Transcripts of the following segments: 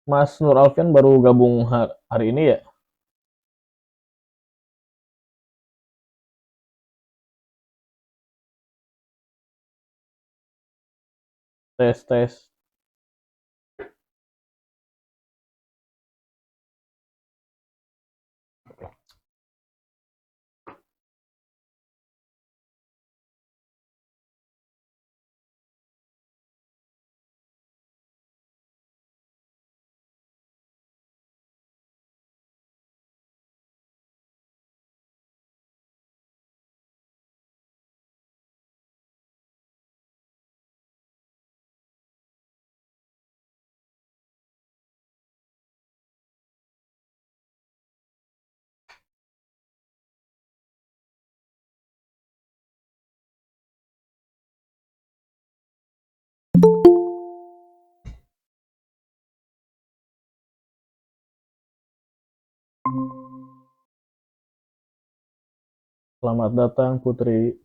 Mas Nur Alfian baru gabung hari ini ya? Tes tes. Selamat datang Putri.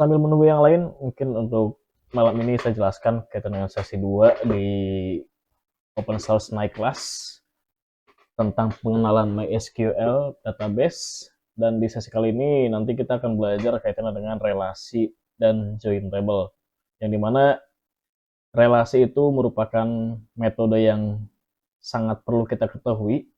Sambil menunggu yang lain, mungkin untuk malam ini saya jelaskan kaitan dengan sesi 2 di Open Source Night Class tentang pengenalan MySQL database. Dan di sesi kali ini nanti kita akan belajar kaitannya dengan relasi dan join table. Yang dimana relasi itu merupakan metode yang sangat perlu kita ketahui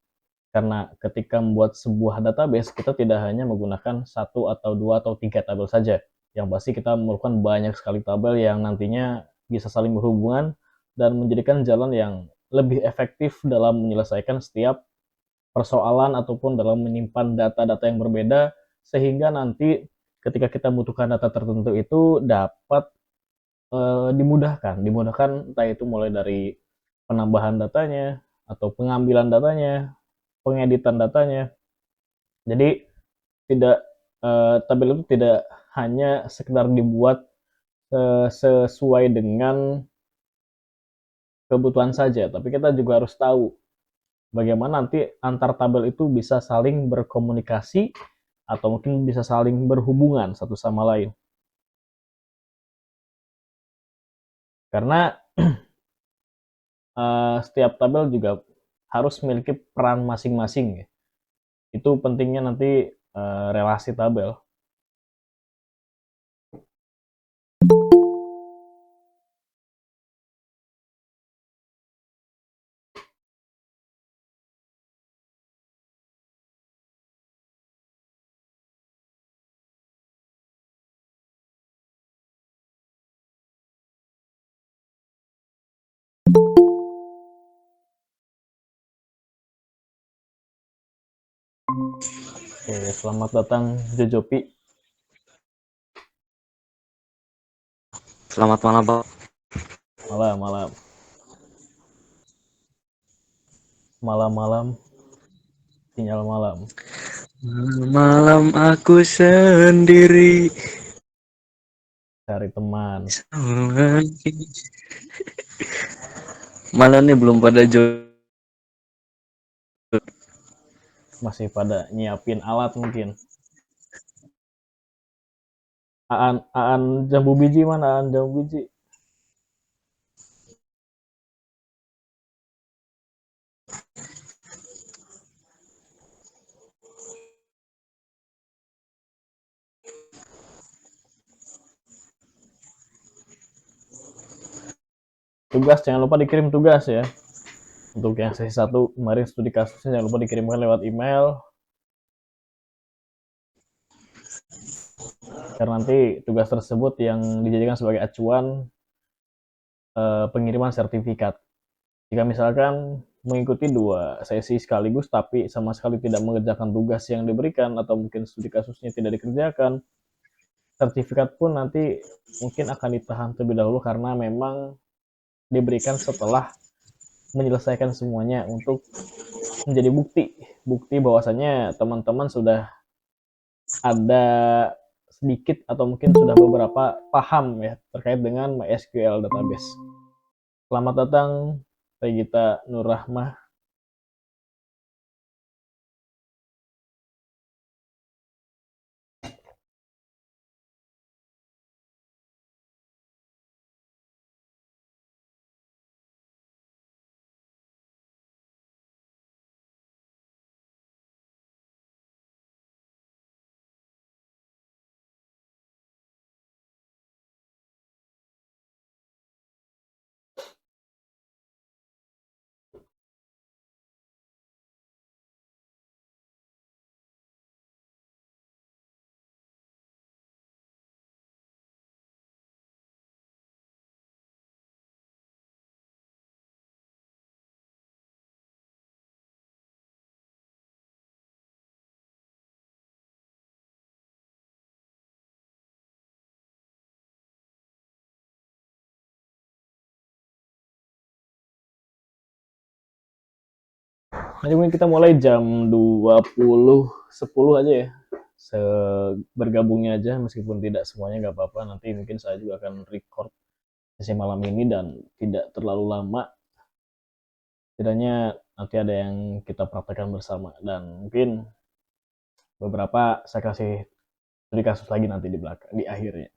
karena ketika membuat sebuah database, kita tidak hanya menggunakan satu atau dua atau tiga tabel saja. Yang pasti kita memerlukan banyak sekali tabel yang nantinya bisa saling berhubungan dan menjadikan jalan yang lebih efektif dalam menyelesaikan setiap persoalan ataupun dalam menyimpan data-data yang berbeda sehingga nanti ketika kita membutuhkan data tertentu itu dapat dimudahkan entah itu mulai dari penambahan datanya atau pengambilan datanya, pengeditan datanya. Jadi tidak tabel itu tidak hanya sekedar dibuat sesuai dengan kebutuhan saja, tapi kita juga harus tahu bagaimana nanti antar tabel itu bisa saling berkomunikasi atau mungkin bisa saling berhubungan satu sama lain. Karena setiap tabel juga harus memiliki peran masing-masing ya. Itu pentingnya nanti relasi tabel. Oke, selamat datang Jojopi. Selamat malam, Pak. Malam, malam. Malam-malam, sinyal malam. Malam aku sendiri. Cari teman. Malam nih belum pada join. Masih pada nyiapin alat mungkin. Aan jambu biji mana? Aan jambu biji. Tugas, jangan lupa dikirim tugas ya. Untuk yang sesi 1 kemarin studi kasusnya jangan lupa dikirimkan lewat email. Karena nanti tugas tersebut yang dijadikan sebagai acuan pengiriman sertifikat. Jika misalkan mengikuti 2 sesi sekaligus tapi sama sekali tidak mengerjakan tugas yang diberikan atau mungkin studi kasusnya tidak dikerjakan, sertifikat pun nanti mungkin akan ditahan terlebih dahulu karena memang diberikan setelah menyelesaikan semuanya untuk menjadi bukti bahwasanya teman-teman sudah ada sedikit atau mungkin sudah beberapa paham ya terkait dengan MySQL database. Selamat datang Regita Nurrahmah. Nanti mungkin kita mulai jam 20.10 aja ya. Bergabungnya aja meskipun tidak semuanya nggak apa-apa. Nanti mungkin saya juga akan record sesi malam ini dan tidak terlalu lama. Setidaknya nanti ada yang kita praktekkan bersama dan mungkin beberapa saya kasih studi kasus lagi nanti di belakang di akhirnya.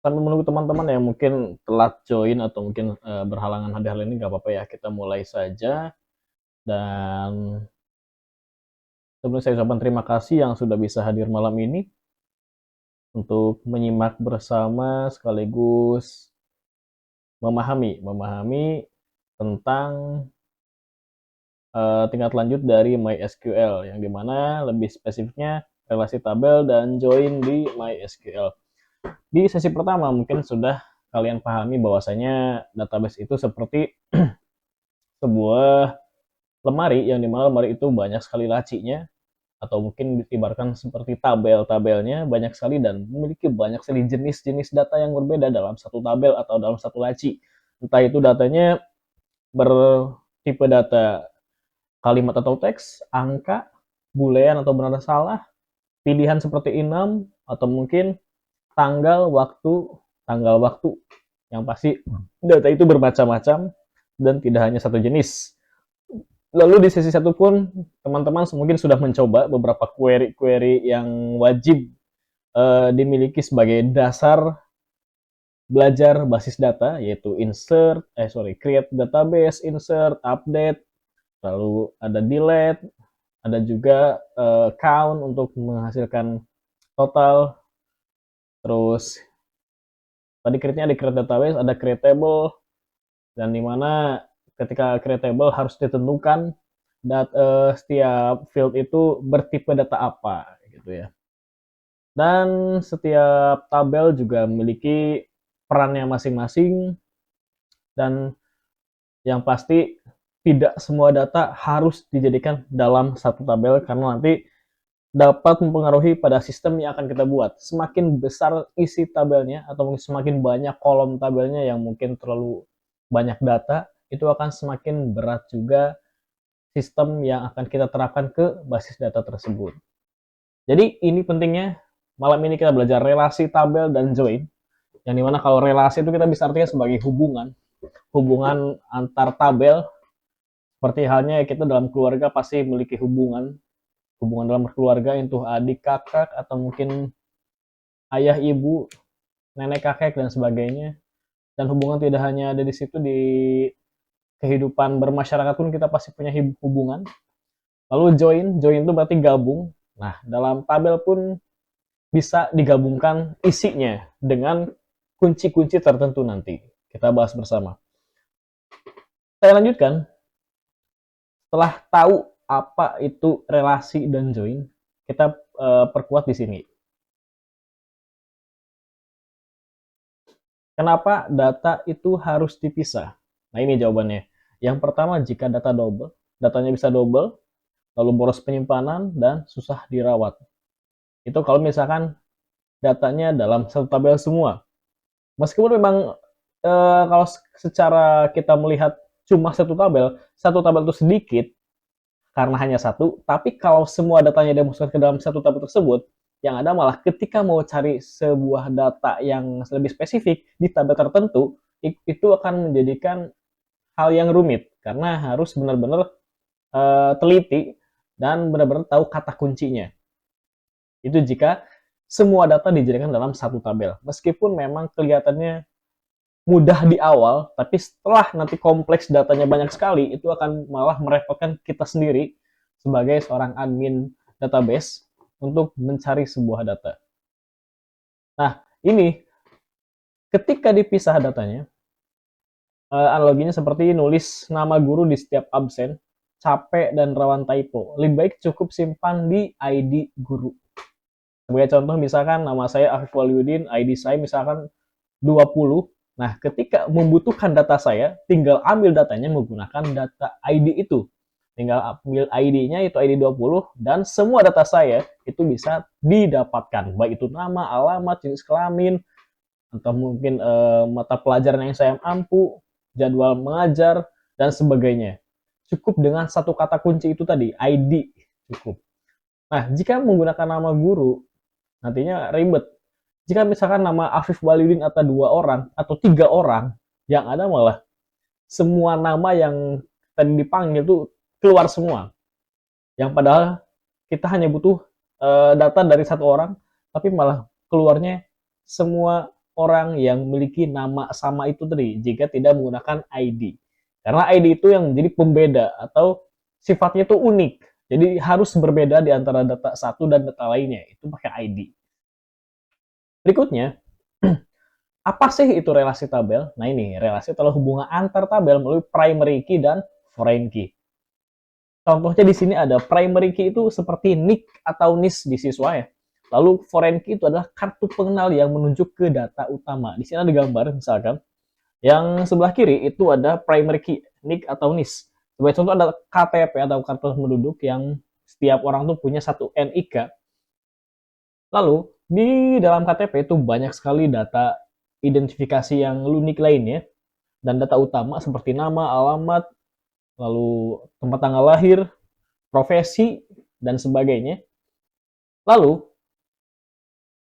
sambil menunggu teman-teman yang mungkin telat join atau mungkin berhalangan hadir hari ini, nggak apa-apa ya, kita mulai saja. Dan sebelum saya ucapkan terima kasih yang sudah bisa hadir malam ini untuk menyimak bersama sekaligus memahami tentang tingkat lanjut dari MySQL, yang dimana lebih spesifiknya relasi tabel dan join di MySQL. Di sesi pertama mungkin sudah kalian pahami bahwasanya database itu seperti sebuah lemari, yang dimana lemari itu banyak sekali lacinya, atau mungkin diibaratkan seperti tabel-tabelnya banyak sekali dan memiliki banyak sekali jenis-jenis data yang berbeda dalam satu tabel atau dalam satu laci. Entah itu datanya bertipe data kalimat atau teks, angka, boolean atau benar salah, pilihan seperti enum, atau mungkin tanggal, waktu, yang pasti data itu bermacam-macam dan tidak hanya satu jenis. Lalu di sesi satu pun teman-teman mungkin sudah mencoba beberapa query-query yang wajib dimiliki sebagai dasar belajar basis data, yaitu create database, insert, update, lalu ada delete, ada juga count untuk menghasilkan total, terus tadi create-nya di create database, ada create table, dan dimana ketika create table harus ditentukan setiap field itu bertipe data apa gitu ya. Dan setiap tabel juga memiliki perannya masing-masing, dan yang pasti tidak semua data harus dijadikan dalam satu tabel karena nanti dapat mempengaruhi pada sistem yang akan kita buat. Semakin besar isi tabelnya atau semakin banyak kolom tabelnya yang mungkin terlalu banyak data, itu akan semakin berat juga sistem yang akan kita terapkan ke basis data tersebut. Jadi ini pentingnya malam ini kita belajar relasi tabel dan join, yang dimana kalau relasi itu kita bisa artinya sebagai hubungan antar tabel, seperti halnya kita dalam keluarga pasti memiliki hubungan dalam keluarga, entah adik kakak atau mungkin ayah ibu, nenek kakek dan sebagainya. Dan hubungan tidak hanya ada di situ, di kehidupan bermasyarakat pun kita pasti punya hubungan. Lalu join itu berarti gabung. Nah, dalam tabel pun bisa digabungkan isinya dengan kunci-kunci tertentu nanti. Kita bahas bersama. Saya lanjutkan. Setelah tahu apa itu relasi dan join, kita perkuat di sini. Kenapa data itu harus dipisah? Nah, ini jawabannya. Yang pertama, jika datanya bisa double, lalu boros penyimpanan dan susah dirawat. Itu kalau misalkan datanya dalam satu tabel semua. Meskipun memang kalau secara kita melihat cuma satu tabel itu sedikit karena hanya satu, tapi kalau semua datanya dimasukkan ke dalam satu tabel tersebut, yang ada malah ketika mau cari sebuah data yang lebih spesifik di tabel tertentu, itu akan menjadikan hal yang rumit karena harus benar-benar teliti dan benar-benar tahu kata kuncinya. Itu jika semua data dijadikan dalam satu tabel. Meskipun memang kelihatannya mudah di awal, tapi setelah nanti kompleks datanya banyak sekali, itu akan malah merepotkan kita sendiri sebagai seorang admin database untuk mencari sebuah data. Nah, ini ketika dipisah datanya, analoginya seperti nulis nama guru di setiap absen, capek dan rawan typo. Lebih baik cukup simpan di ID guru. Sebagai contoh, misalkan nama saya Afif Walyudin, ID saya misalkan 20. Nah, ketika membutuhkan data saya, tinggal ambil datanya menggunakan data ID itu. Tinggal ambil ID-nya, itu ID 20, dan semua data saya itu bisa didapatkan. Baik itu nama, alamat, jenis kelamin, atau mungkin mata pelajaran yang saya mampu, jadwal mengajar, dan sebagainya. Cukup dengan satu kata kunci itu tadi, ID, cukup. Nah, jika menggunakan nama guru, nantinya ribet. Jika misalkan nama Afif Walyudin atau 2 orang, atau 3 orang, yang ada malah semua nama yang tadi dipanggil itu keluar semua. Yang padahal kita hanya butuh data dari satu orang, tapi malah keluarnya semua orang yang memiliki nama sama itu tadi jika tidak menggunakan ID. Karena ID itu yang menjadi pembeda atau sifatnya itu unik. Jadi harus berbeda di antara data satu dan data lainnya. Itu pakai ID. Berikutnya, apa sih itu relasi tabel? Nah ini, relasi adalah hubungan antar tabel melalui primary key dan foreign key. Contohnya di sini ada primary key itu seperti nick atau NIS di siswa ya. Lalu foreign key itu adalah kartu pengenal yang menunjuk ke data utama. Di sini ada gambar misalkan. Yang sebelah kiri itu ada primary key, nick atau NIS. Sebagai contoh ada KTP atau kartu penduduk yang setiap orang tuh punya satu NIK. Lalu di dalam KTP itu banyak sekali data identifikasi yang unik lainnya dan data utama seperti nama, alamat, lalu tempat tanggal lahir, profesi, dan sebagainya. Lalu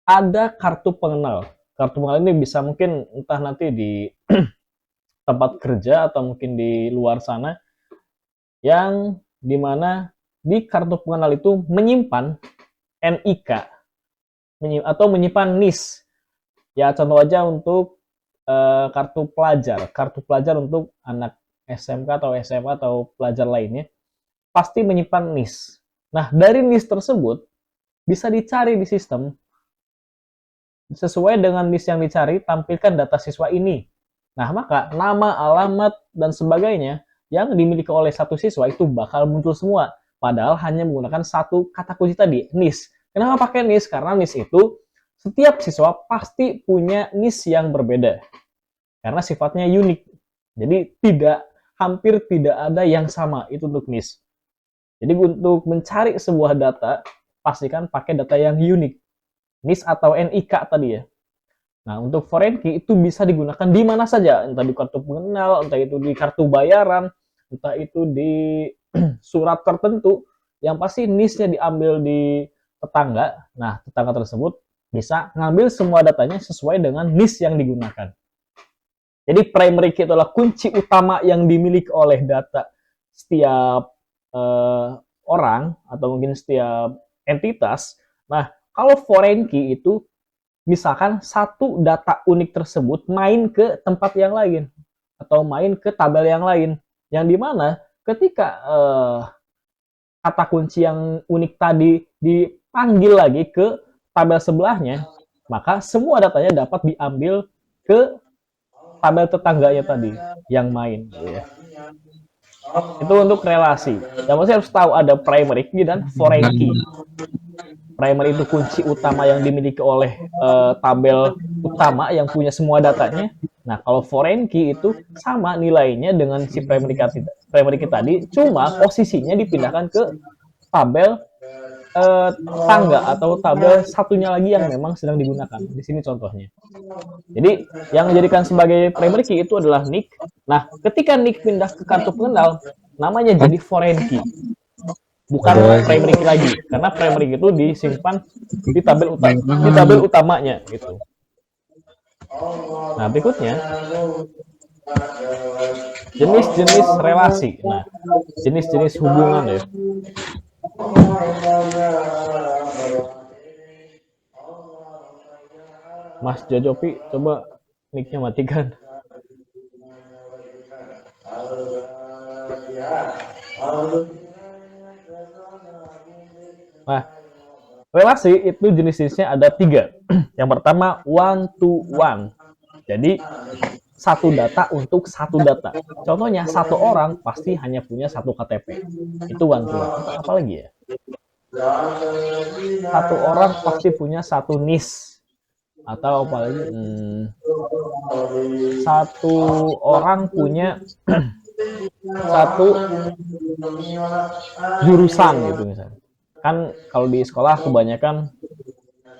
ada kartu pengenal. Kartu pengenal ini bisa mungkin entah nanti di tempat kerja atau mungkin di luar sana, yang dimana di kartu pengenal itu menyimpan NIK atau menyimpan NIS. Ya contoh aja untuk kartu pelajar untuk anak SMK atau SMA atau pelajar lainnya pasti menyimpan NIS. Nah dari NIS tersebut bisa dicari di sistem sesuai dengan NIS yang dicari, tampilkan data siswa ini. Nah maka nama, alamat, dan sebagainya yang dimiliki oleh satu siswa itu bakal muncul semua, padahal hanya menggunakan satu kata kunci tadi, NIS. Kenapa pakai NIS? Karena NIS itu setiap siswa pasti punya NIS yang berbeda karena sifatnya unik. Jadi hampir tidak ada yang sama itu untuk NIS. Jadi untuk mencari sebuah data pastikan pakai data yang unik, NIS atau NIK tadi ya. Nah untuk foreign key itu bisa digunakan di mana saja, entah di kartu pengenal, entah itu di kartu bayaran, entah itu di surat tertentu, yang pasti NIS-nya diambil di tetangga. Nah tetangga tersebut bisa ngambil semua datanya sesuai dengan NIS yang digunakan. Jadi primary key adalah kunci utama yang dimiliki oleh data setiap orang atau mungkin setiap entitas. Nah kalau foreign key itu misalkan satu data unik tersebut main ke tempat yang lain atau main ke tabel yang lain, yang dimana ketika kata kunci yang unik tadi dipanggil lagi ke tabel sebelahnya, maka semua datanya dapat diambil ke tabel tetangganya tadi yang main ya. Itu untuk relasi. Yang pasti harus tahu ada primary key dan foreign key. Primary itu kunci utama yang dimiliki oleh tabel utama yang punya semua datanya. Nah, kalau foreign key itu sama nilainya dengan si primary key tadi, cuma posisinya dipindahkan ke tabel tangga atau tabel satunya lagi yang memang sedang digunakan. Di sini contohnya. Jadi, yang menjadikan sebagai primary key itu adalah nick. Nah, ketika nick pindah ke kartu pengenal, namanya jadi foreign key. Bukan primary key lagi, karena primary key itu disimpan di tabel utamanya gitu. Nah, berikutnya jenis-jenis relasi. Nah, jenis-jenis hubungan ya. Mas Jojopi, coba mic-nya matikan. Nah, relasi itu jenis-jenisnya ada 3. Yang pertama one to one. Jadi satu data untuk satu data. Contohnya satu orang pasti hanya punya satu KTP. Itu one to one. Apalagi ya? Satu orang pasti punya satu NIS. Atau apalagi satu orang punya satu jurusan gitu misalnya. Kan kalau di sekolah kebanyakan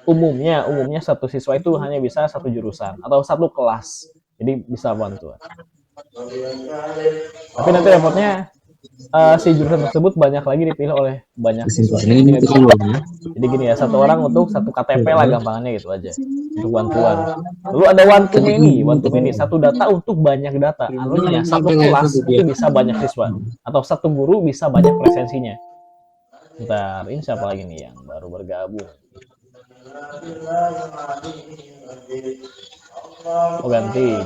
umumnya satu siswa itu hanya bisa satu jurusan atau satu kelas. Jadi bisa bantuan. Tapi nanti repotnya si jurusan tersebut banyak lagi dipilih oleh banyak siswa. Jadi gini ya, satu orang untuk satu KTP lah gampangannya gitu aja. Untuk bantuan. Lalu ada one to many, satu data untuk banyak data. Artinya satu kelas itu bisa banyak siswa atau satu guru bisa banyak presensinya. Bentar, ini siapa lagi nih yang baru bergabung? Oh, ganti.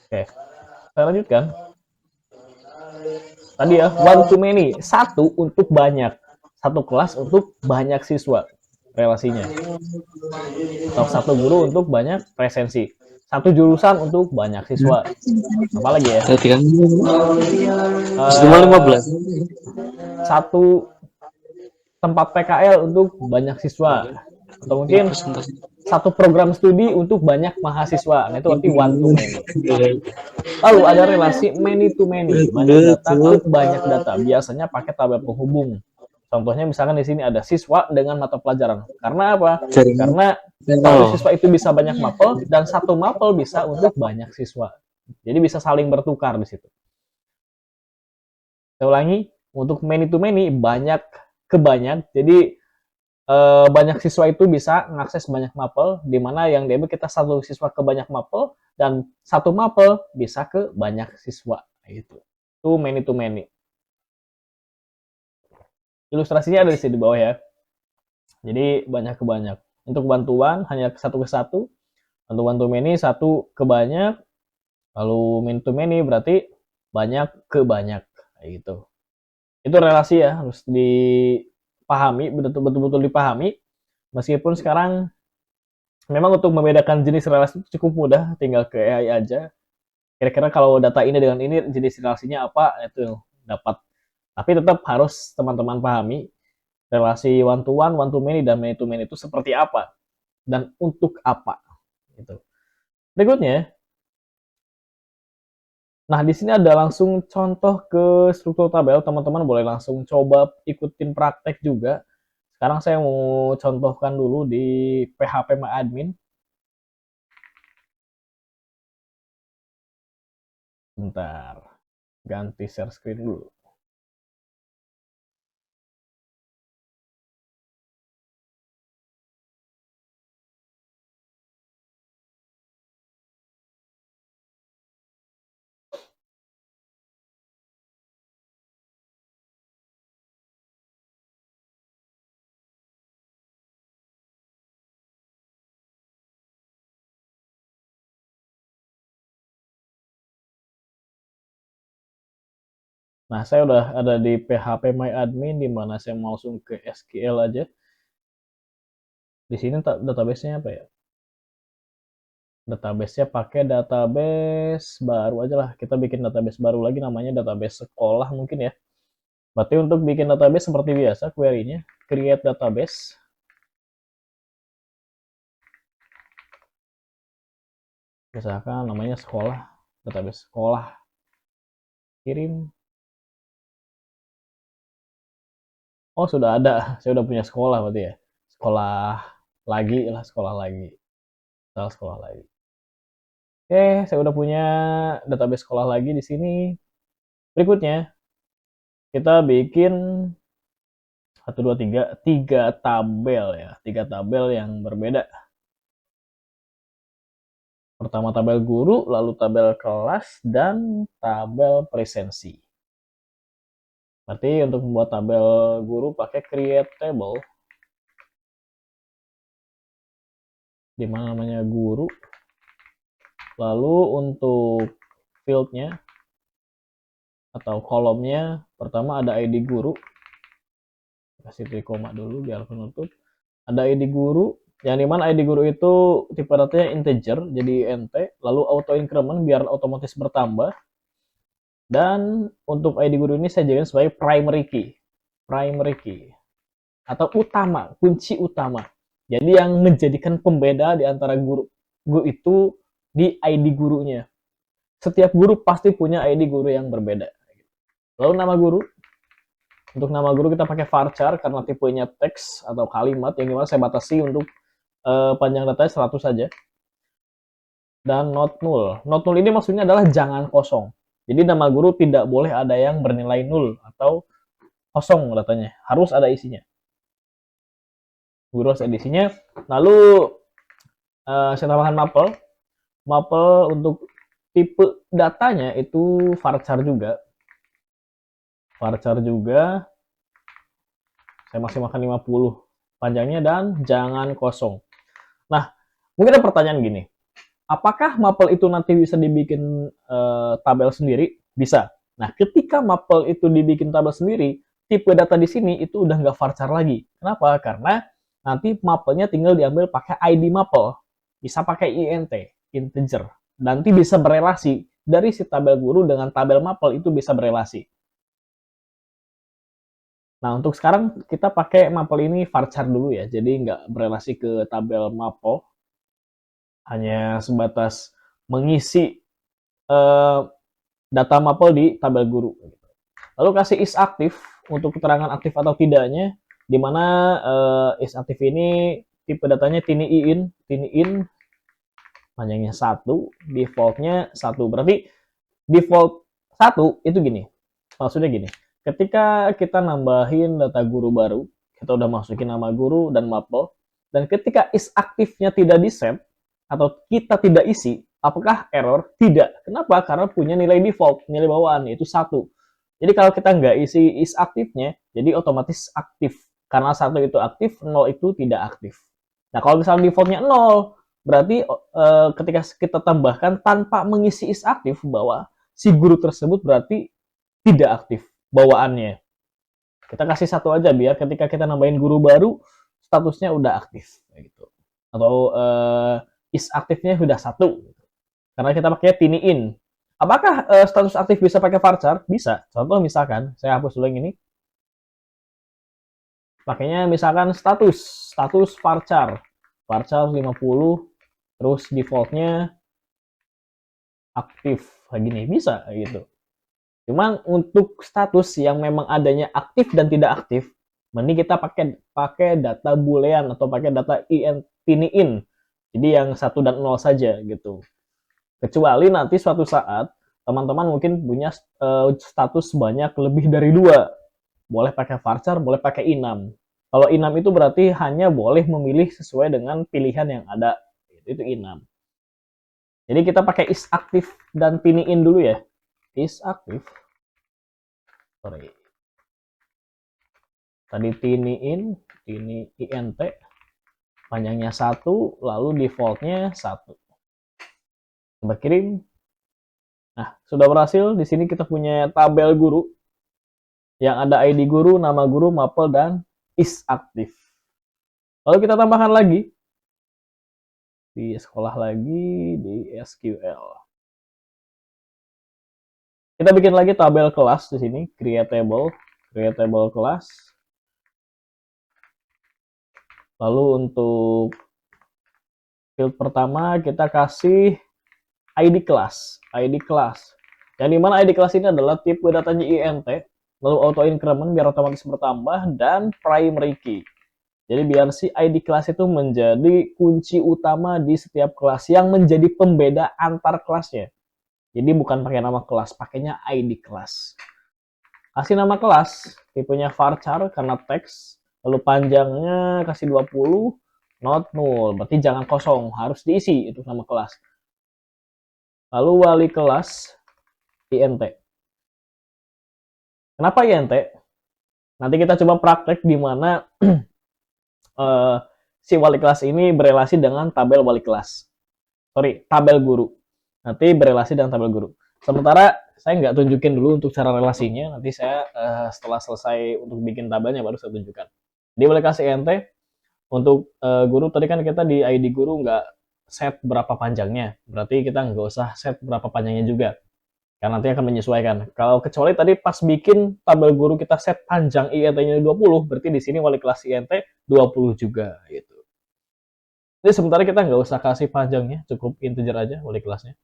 Oke, saya lanjutkan. Tadi ya, one to many, satu untuk banyak, satu kelas untuk banyak siswa relasinya, atau satu guru untuk banyak presensi, satu jurusan untuk banyak siswa. Apalagi ya, Berarti kan maksimal eh 15. satu tempat PKL untuk banyak siswa, atau Ini mungkin presentasi. satu program studi untuk banyak mahasiswa. Nah, itu arti one to many. Lalu ada relasi many to many, banyak Udah data tuh ke banyak data. Biasanya pakai tabel penghubung. Contohnya misalkan di sini ada siswa dengan mata pelajaran. Karena apa? jaringan. Karena satu Oh, siswa itu bisa banyak mapel dan satu mapel bisa untuk banyak siswa. Jadi bisa saling bertukar di situ. Saya ulangi, untuk many to many banyak ke banyak. Jadi banyak siswa itu bisa mengakses banyak mapel, di mana yang diambil kita satu siswa ke banyak mapel dan satu mapel bisa ke banyak siswa. Gitu. Itu many to many. Ilustrasinya ada di sini di bawah ya. Jadi banyak ke banyak. Untuk bantuan hanya satu ke satu. Untuk one to many satu ke banyak. Lalu many to many berarti banyak ke banyak. Kayak gitu. Itu relasi ya, harus dipahami, betul-betul dipahami. Meskipun sekarang memang untuk membedakan jenis relasi itu cukup mudah, tinggal ke AI aja. Kira-kira kalau data ini dengan ini jenis relasinya apa, itu dapat. Tapi tetap harus teman-teman pahami relasi one to many, dan many to many itu seperti apa dan untuk apa. Gitu. Berikutnya, nah di sini ada langsung contoh ke struktur tabel. Teman-teman boleh langsung coba ikutin praktek juga. Sekarang saya mau contohkan dulu di PHP MyAdmin. Bentar, ganti share screen dulu. Nah, saya udah ada di PHP MyAdmin, di mana saya mau langsung ke SQL aja. Di sini database-nya apa ya? Database-nya pakai database baru aja lah. Kita bikin database baru lagi, namanya database sekolah mungkin ya. Berarti untuk bikin database seperti biasa, query-nya create database. Misalkan namanya sekolah, database sekolah. Kirim. Oh, sudah ada. Saya udah punya sekolah berarti ya. Sekolah lagi lah, sekolah lagi. Sekolah lagi. Oke, saya udah punya database sekolah lagi di sini. Berikutnya, kita bikin 3 tabel ya. 3 tabel yang berbeda. Pertama tabel guru, lalu tabel kelas, dan tabel presensi. Berarti untuk membuat tabel guru pakai create table. Di mana namanya guru. Lalu untuk fieldnya atau kolomnya, pertama ada ID guru. Kasih koma dulu biar penutup. Ada ID guru, yang dimana ID guru itu tipe datanya integer, jadi int, lalu auto increment biar otomatis bertambah. Dan untuk ID guru ini saya jadikan sebagai primary key atau utama, kunci utama. Jadi yang menjadikan pembeda di antara guru itu di ID gurunya. Setiap guru pasti punya ID guru yang berbeda. Lalu nama guru, untuk nama guru kita pakai varchar karena tipenya teks atau kalimat, yang dimana saya batasi untuk panjang datanya 100 saja. Dan not null. Not null ini maksudnya adalah jangan kosong. Jadi nama guru tidak boleh ada yang bernilai nul atau kosong datanya. Harus ada isinya. Guru harus ada isinya. Lalu saya tambahkan mapel. Mapel untuk tipe datanya itu varchar juga. varchar juga. Saya masih makan 50 panjangnya dan jangan kosong. Nah, mungkin ada pertanyaan gini. Apakah mapel itu nanti bisa dibikin tabel sendiri? Bisa. Nah, ketika mapel itu dibikin tabel sendiri, tipe data di sini itu udah nggak varchar lagi. Kenapa? Karena nanti mapelnya tinggal diambil pakai ID mapel. Bisa pakai int, integer. Nanti bisa berelasi. Dari si tabel guru dengan tabel mapel itu bisa berelasi. Nah, untuk sekarang kita pakai mapel ini varchar dulu ya. Jadi nggak berelasi ke tabel mapel. Hanya sebatas mengisi data mapel di tabel guru. Lalu kasih is aktif untuk keterangan aktif atau tidaknya, di mana is aktif ini tipe datanya tiny in panjangnya 1, defaultnya 1. Berarti default 1 itu gini. Maksudnya gini, ketika kita nambahin data guru baru, kita udah masukin nama guru dan mapel, dan ketika is aktifnya tidak di-set, atau kita tidak isi, apakah error? Tidak. Kenapa? Karena punya nilai default, nilai bawaan, yaitu 1. Jadi kalau kita nggak isi is aktifnya, jadi otomatis aktif. Karena 1 itu aktif, 0 itu tidak aktif. Nah, kalau misalnya defaultnya 0, berarti ketika kita tambahkan tanpa mengisi is aktif, bahwa si guru tersebut berarti tidak aktif bawaannya. Kita kasih 1 aja biar ketika kita nambahin guru baru statusnya udah aktif gitu. Atau is aktifnya sudah 1. Karena kita pakai tiny in. Apakah status aktif bisa pakai varchar? Bisa. Contoh misalkan saya hapus dulu yang ini. Pakainya misalkan status varchar. Varchar 50 terus defaultnya aktif kayak gini, bisa gitu. Cuman untuk status yang memang adanya aktif dan tidak aktif, mending kita pakai data boolean atau pakai data tiny in. Jadi yang 1 dan 0 saja gitu. Kecuali nanti suatu saat teman-teman mungkin punya status banyak lebih dari 2. Boleh pakai varchar, boleh pakai enum. Kalau enum itu berarti hanya boleh memilih sesuai dengan pilihan yang ada. Itu enum. Jadi kita pakai is aktif dan tiny in dulu ya. Is aktif. Sorry. Tadi tiny int, panjangnya 1, lalu defaultnya 1. Coba kirim. Nah, sudah berhasil. Di sini kita punya tabel guru yang ada ID guru, nama guru, mapel, dan is aktif. Lalu kita tambahkan lagi di sekolah lagi di SQL. Kita bikin lagi tabel kelas di sini, create table kelas. Lalu untuk field pertama kita kasih ID kelas. Yang dimana ID kelas ini adalah tipe datanya int, lalu auto increment biar otomatis bertambah, dan primary key. Jadi biar si ID kelas itu menjadi kunci utama di setiap kelas yang menjadi pembeda antar kelasnya. Jadi bukan pakai nama kelas, pakainya ID kelas. Kasih nama kelas, tipenya varchar karena teks, lalu panjangnya kasih 20, not null, berarti jangan kosong, harus diisi itu nama kelas. Lalu wali kelas int. Kenapa int? Nanti kita coba praktek di mana si wali kelas ini berelasi dengan tabel wali kelas. Sorry, tabel guru. Nanti berelasi dengan tabel guru. Sementara saya nggak tunjukin dulu untuk cara relasinya. Nanti saya setelah selesai untuk bikin tabelnya baru saya tunjukkan. Dia boleh kasih int. Untuk guru tadi kan kita di ID guru nggak set berapa panjangnya. Berarti kita nggak usah set berapa panjangnya juga. Karena nanti akan menyesuaikan. Kalau kecuali tadi pas bikin tabel guru kita set panjang int-nya 20, berarti di sini wali kelas int 20 juga gitu. Jadi sementara kita nggak usah kasih panjangnya, cukup integer aja wali kelasnya.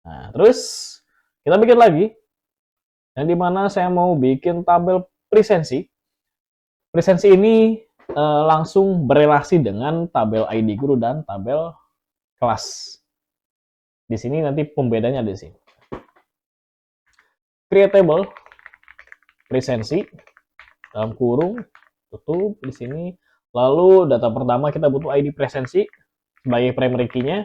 Nah, terus kita bikin lagi. Yang dimana saya mau bikin tabel presensi. Presensi ini langsung berelasi dengan tabel ID guru dan tabel kelas. Di sini nanti pembedanya di sini. Create table presensi dalam kurung, tutup di sini. Lalu data pertama kita butuh ID presensi sebagai primary key-nya.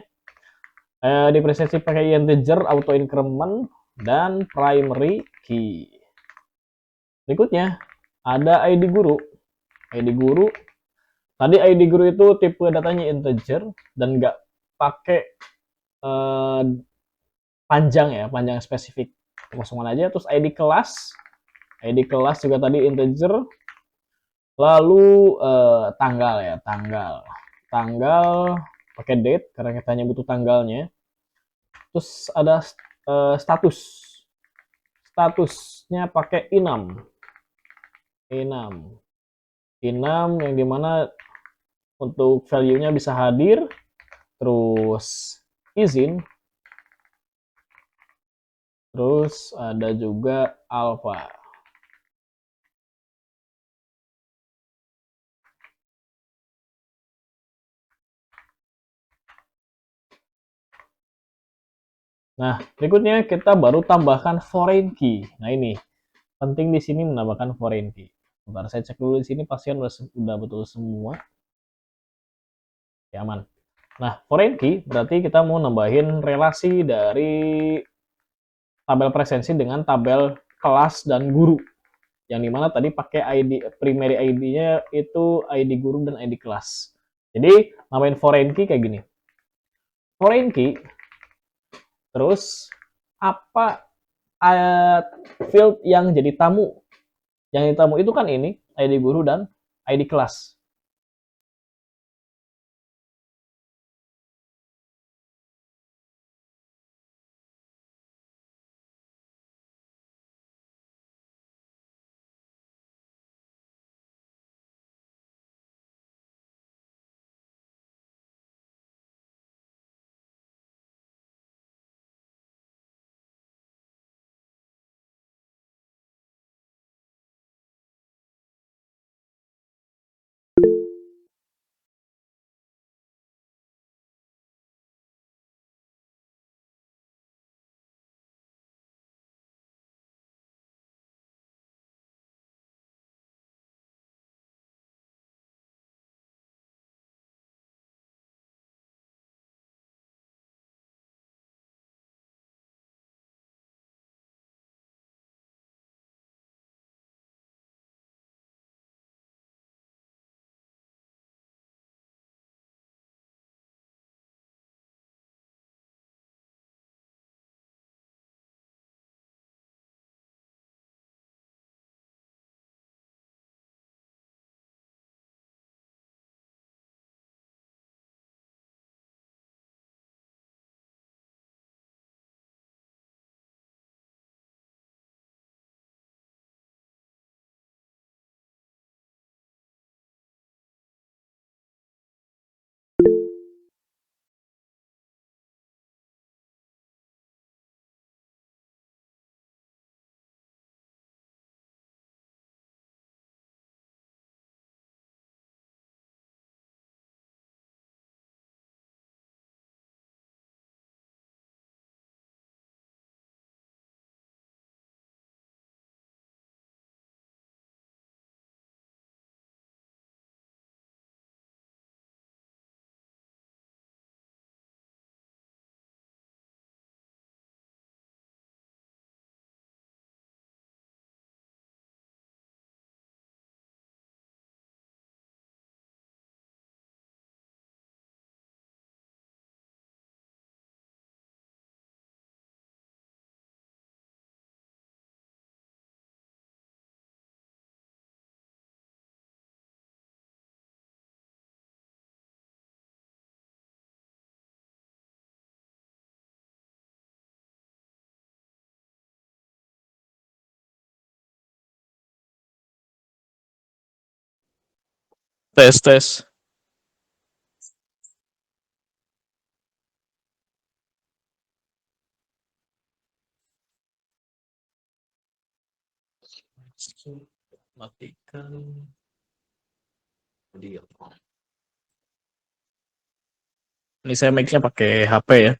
Di presensi pakai integer, auto increment, dan primary key. Berikutnya ada ID guru. ID guru. Tadi ID guru itu tipe datanya integer dan nggak pakai eh, panjang ya, panjang spesifik. Kosongan aja. Terus ID kelas. ID kelas juga tadi integer. Lalu tanggal ya, tanggal. Tanggal pakai date karena kita hanya butuh tanggalnya. Terus ada status. Statusnya pakai enum. Enum. Enum yang dimana untuk value-nya bisa hadir, terus izin, terus ada juga alpha. Nah, berikutnya kita baru tambahkan foreign key. Nah, ini penting di sini menambahkan foreign key. Bentar, saya cek dulu di sini pasien udah betul semua. Ya, aman. Nah, foreign key berarti kita mau nambahin relasi dari tabel presensi dengan tabel kelas dan guru. Yang dimana tadi pakai ID primary ID-nya itu ID guru dan ID kelas. Jadi nambahin foreign key kayak gini. Foreign key terus apa field yang jadi tamu? Yang jadi tamu itu kan ini ID guru dan ID kelas. Tes tes. Matikan audio. Ini saya mic-nya pakai HP ya.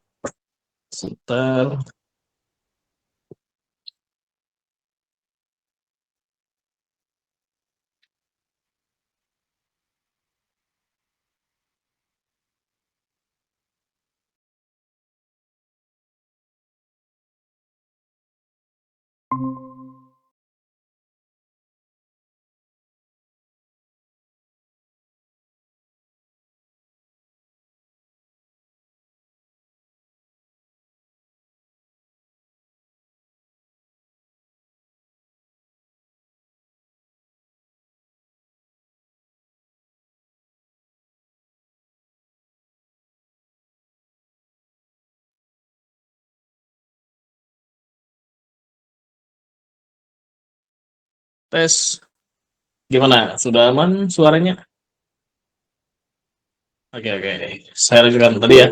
Sebentar. Tes. Gimana? Sudah aman suaranya? Oke, oke. Saya lanjutkan tadi ya.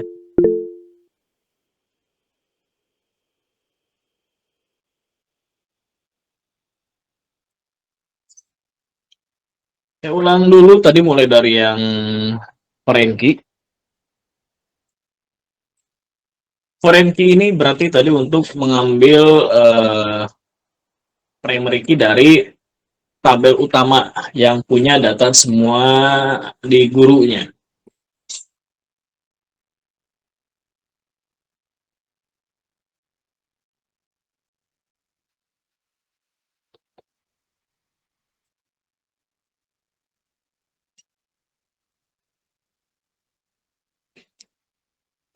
Saya ulang dulu tadi mulai dari yang Frankie. Frankie ini berarti tadi untuk mengambil primary key dari tabel utama yang punya data semua di gurunya.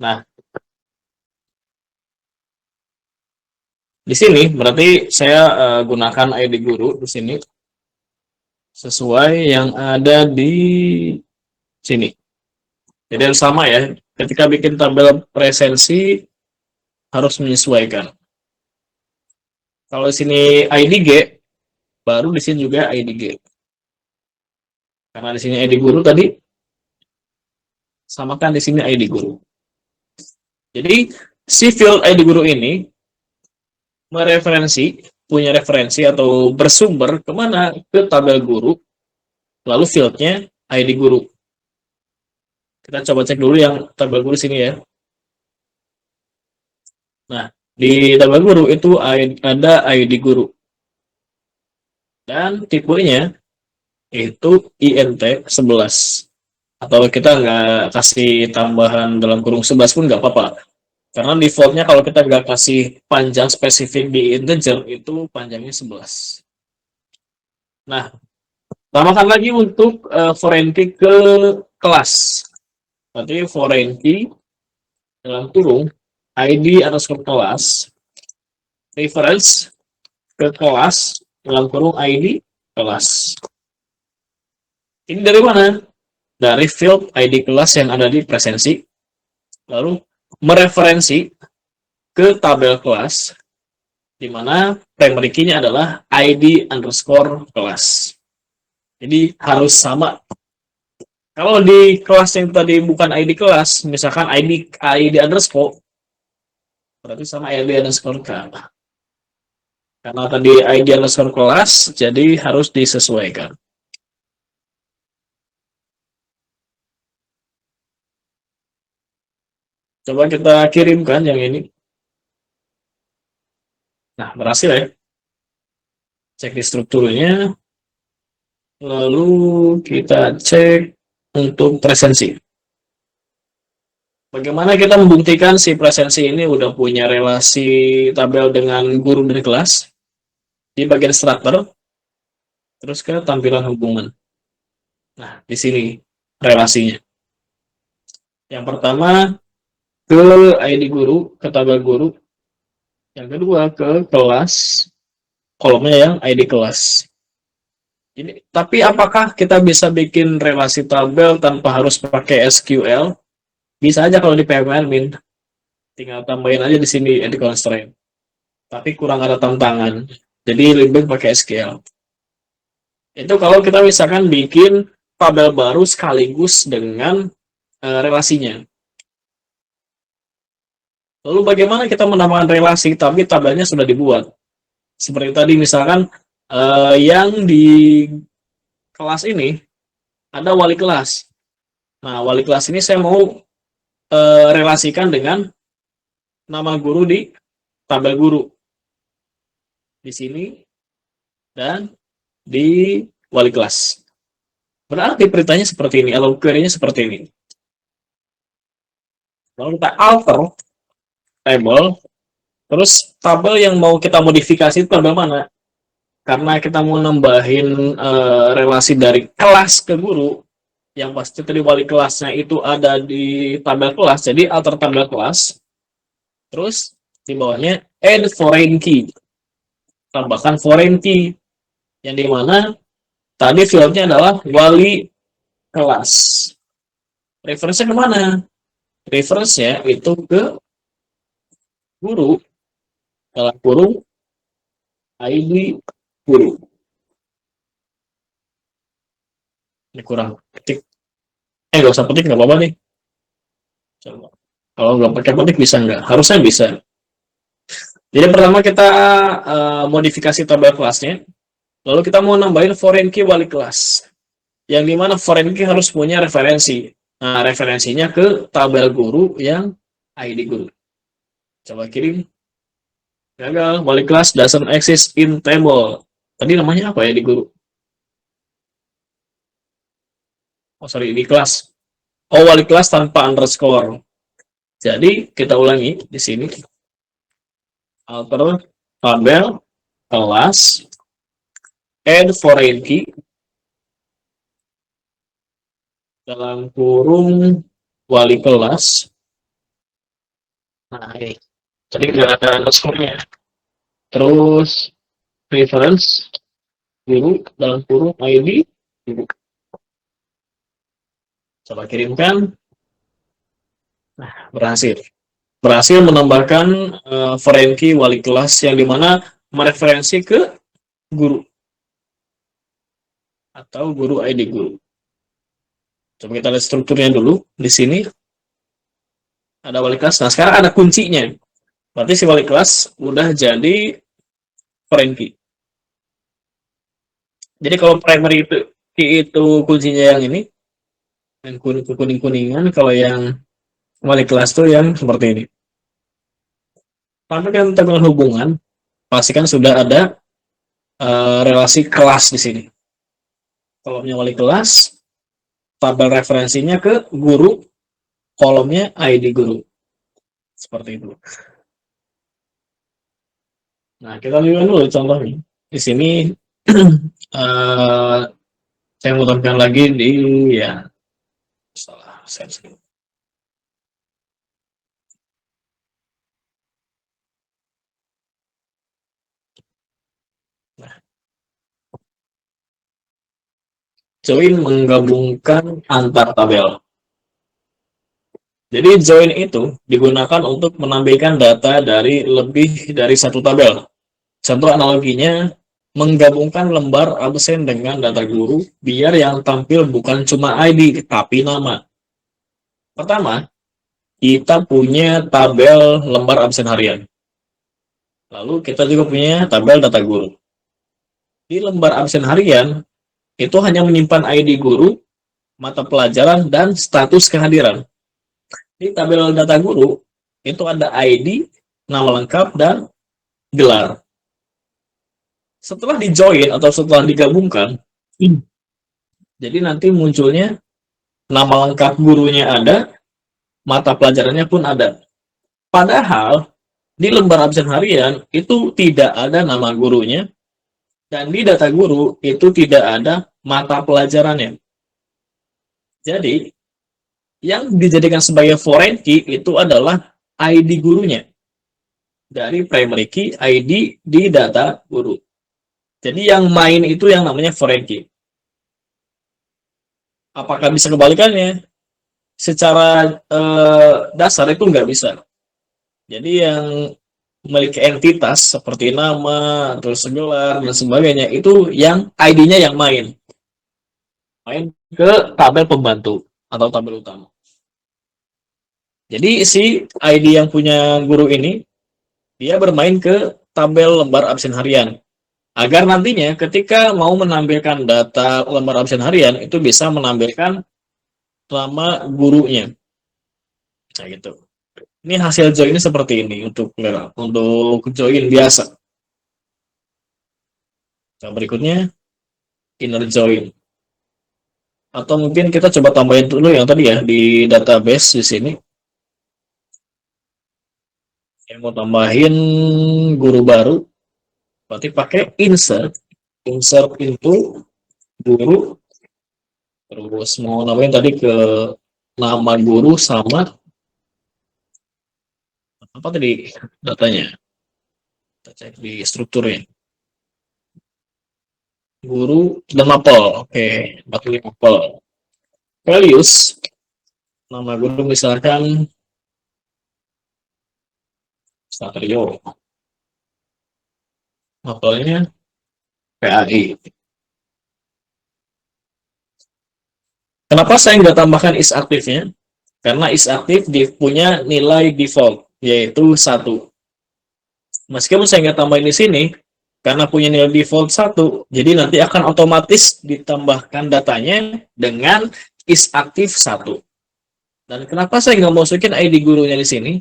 Nah, di sini berarti saya gunakan ID guru di sini sesuai yang ada di sini. Jadi harus sama ya. Ketika bikin tabel presensi harus menyesuaikan. Kalau di sini ID G, baru di sini juga ID G. Karena di sini ID guru tadi, samakan di sini ID guru. Jadi si field ID guru ini punya referensi atau bersumber kemana? Ke tabel guru, lalu fieldnya ID guru. Kita coba cek dulu yang tabel guru sini ya. Nah, di tabel guru itu ada ID guru. Dan tipenya itu INT 11. Atau kita nggak kasih tambahan dalam kurung 11 pun nggak apa-apa. Karena defaultnya kalau kita nggak kasih panjang spesifik di integer, itu panjangnya 11. Nah, tambahkan lagi untuk foreign key ke kelas. Berarti foreign key dalam kurung ID underscore kelas, reference ke kelas dalam kurung ID kelas. Ini dari mana? Dari field ID kelas yang ada di presensi, lalu mereferensi ke tabel kelas, di mana primary key-nya adalah ID underscore kelas. Jadi harus sama. Kalau di kelas yang tadi bukan ID kelas, misalkan ID underscore, berarti sama ID underscore K. Karena tadi ID underscore kelas, jadi harus disesuaikan. Coba kita kirimkan yang ini. Nah, berhasil ya. Cek di strukturnya. Lalu kita cek untuk presensi. Bagaimana kita membuktikan si presensi ini udah punya relasi tabel dengan guru dari kelas? Di bagian struktur, terus ke tampilan hubungan. Nah, di sini relasinya. Yang pertama, ke ID guru, ke tabel guru. Yang kedua, ke kelas, kolomnya yang ID kelas. Ini, tapi apakah kita bisa bikin relasi tabel tanpa harus pakai SQL? Bisa aja kalau di PMadmin. Tinggal tambahin aja di sini edit constraint. Tapi kurang ada tantangan. Jadi lebih baik pakai SQL. Itu kalau kita misalkan bikin tabel baru sekaligus dengan relasinya. Lalu bagaimana kita menambahkan relasi tapi tabelnya sudah dibuat? Seperti tadi misalkan yang di kelas ini ada wali kelas. Nah, wali kelas ini saya mau relasikan dengan nama guru di tabel guru. Di sini dan di wali kelas. Berarti perintahnya seperti ini, atau query-nya seperti ini. Lalu kita alter table, terus tabel yang mau kita modifikasi itu tabel mana? Karena kita mau nambahin relasi dari kelas ke guru, yang pasti tadi wali kelasnya itu ada di tabel kelas, jadi alter tabel kelas, terus di bawahnya add foreign key, tambahkan foreign key, yang dimana tadi fieldnya adalah wali kelas. Reference-nya kemana? Reference-nya itu ke guru, dalam kurung ID guru. Ini kurang petik. Nggak usah petik, nggak apa-apa nih. Coba. Kalau nggak pakai petik bisa nggak? Harusnya bisa. Jadi pertama kita modifikasi tabel kelasnya. Lalu kita mau nambahin foreign key wali kelas. Yang dimana foreign key harus punya referensi. Nah, referensinya ke tabel guru yang ID guru. Coba kirim. Gagal. Wali kelas doesn't exist in table. Tadi namanya apa ya di guru? Oh, sorry, di kelas. Oh, wali kelas tanpa underscore. Jadi, kita ulangi di sini. Alter tabel kelas add foreign key dalam kurung wali kelas. Nah, ini. Jadi nggak ada underscore-nya. Terus reference guru dalam kurung ID guru. Coba kirimkan. Berhasil. Berhasil menambahkan foreign key wali kelas yang dimana mereferensi ke guru atau guru ID guru. Coba kita lihat strukturnya dulu. Di sini ada wali kelas. Nah, sekarang ada kuncinya. Berarti si wali kelas udah jadi foreign key. Jadi kalau primary itu kuncinya yang ini, yang kuning-kuningan. Kalau yang wali kelas tuh yang seperti ini. Tampilkan tabel hubungan, pastikan sudah ada relasi kelas di sini. Kolomnya wali kelas, tabel referensinya ke guru, kolomnya ID guru. Seperti itu. Nah, kita lihat dulu contohnya. Di sini saya mutarkan lagi di ya salah saya. Nah, join menggabungkan antar tabel. Jadi join itu digunakan untuk menampilkan data dari lebih dari satu tabel. Contoh analoginya, menggabungkan lembar absen dengan data guru, biar yang tampil bukan cuma ID, tapi nama. Pertama, kita punya tabel lembar absen harian. Lalu kita juga punya tabel data guru. Di lembar absen harian, itu hanya menyimpan ID guru, mata pelajaran, dan status kehadiran. Di tabel data guru, itu ada ID, nama lengkap, dan gelar. Setelah di-join atau setelah digabungkan, jadi nanti munculnya nama lengkap gurunya ada, mata pelajarannya pun ada. Padahal di lembar absen harian itu tidak ada nama gurunya, dan di data guru itu tidak ada mata pelajarannya. Jadi, yang dijadikan sebagai foreign key itu adalah ID gurunya. Dari primary key ID di data guru. Jadi yang main itu yang namanya foreign key. Apakah bisa kebalikannya? Secara dasar itu nggak bisa. Jadi yang memiliki entitas seperti nama, terus gelar, dan sebagainya, itu yang ID-nya yang main. Main ke tabel pembantu atau tabel utama. Jadi si ID yang punya guru ini, dia bermain ke tabel lembar absen harian. Agar nantinya ketika mau menampilkan data lembar absen harian, itu bisa menampilkan nama gurunya. Nah gitu. Ini hasil join seperti ini untuk join biasa. Nah, berikutnya inner join. Atau mungkin kita coba tambahin dulu yang tadi ya di database di sini. Yang mau tambahin guru baru, berarti pakai insert into guru, terus mau nambahin tadi ke nama guru sama apa tadi datanya. Kita cek di strukturnya. Guru dan mapel. Oke, mapel. Values nama guru misalkan Satrio. Mapelnya PAI. Kenapa saya nggak tambahkan is aktifnya? Karena is aktif punya nilai default, yaitu 1. Meskipun saya nggak tambahin di sini, karena punya nilai default 1, jadi nanti akan otomatis ditambahkan datanya dengan is aktif 1. Dan kenapa saya nggak masukin ID gurunya di sini?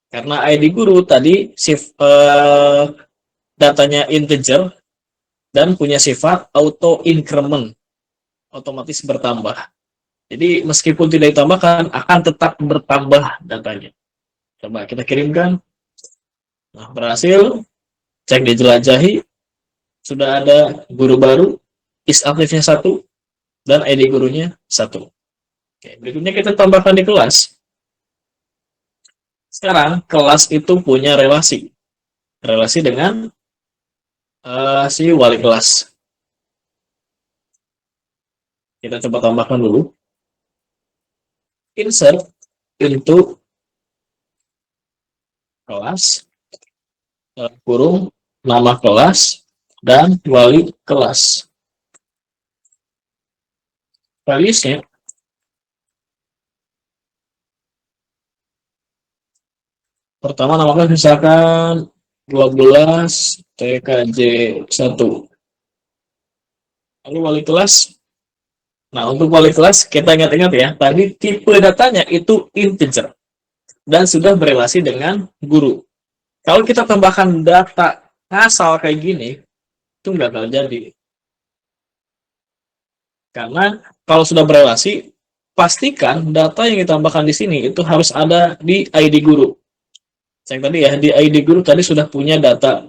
Karena ID guru tadi datanya integer dan punya sifat auto increment, otomatis bertambah. Jadi meskipun tidak ditambahkan, akan tetap bertambah datanya. Coba kita kirimkan. Nah, berhasil. Cek dijelajahi. Sudah ada guru baru. Is aktifnya 1. Dan ID gurunya 1. Oke, berikutnya kita tambahkan di kelas. Sekarang, kelas itu punya relasi. Relasi dengan si wali kelas. Kita coba tambahkan dulu. Insert into kelas, kurung, nama kelas, dan wali kelas. Values-nya pertama nama kelas misalkan 12 TKJ 1. Lalu wali kelas. Nah, untuk wali kelas kita ingat-ingat ya, tadi tipe datanya itu integer dan sudah berelasi dengan guru. Kalau kita tambahkan data ngasal kayak gini, itu nggak terjadi. Karena kalau sudah berelasi, pastikan data yang ditambahkan di sini itu harus ada di ID guru. Yang tadi ya, di ID guru tadi sudah punya data,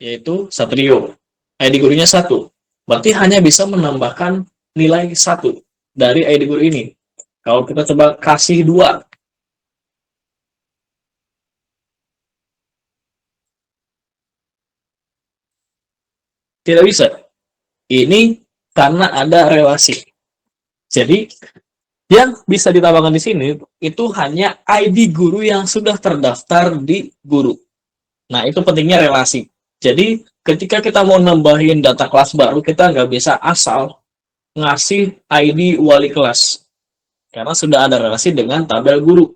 yaitu Satrio. ID gurunya 1. Berarti hanya bisa menambahkan nilai 1 dari ID guru ini. Kalau kita coba kasih 2, tidak bisa. Ini karena ada relasi. Jadi, yang bisa ditambahkan di sini itu hanya ID guru yang sudah terdaftar di guru. Nah, itu pentingnya relasi. Jadi, ketika kita mau nambahin data kelas baru, kita nggak bisa asal ngasih ID wali kelas. Karena sudah ada relasi dengan tabel guru.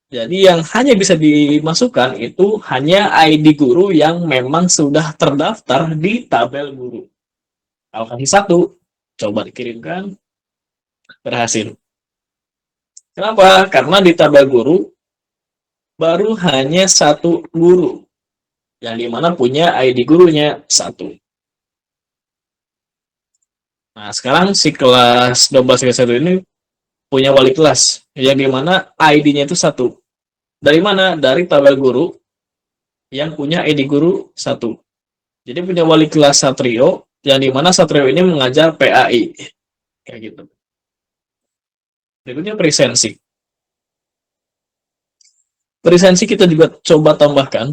Jadi, yang hanya bisa dimasukkan itu hanya ID guru yang memang sudah terdaftar di tabel guru. Kalau kasih 1, coba dikirimkan, berhasil. Kenapa? Karena di tabel guru baru hanya 1 guru, yang dimana punya ID gurunya 1. Nah, sekarang si kelas 12 ini punya wali kelas, yang dimana ID-nya itu 1. Dari mana? Dari tabel guru yang punya ID guru 1. Jadi punya wali kelas Satrio, yang dimana Satrio ini mengajar PAI. Kayak gitu. Berikutnya presensi. Presensi kita juga coba tambahkan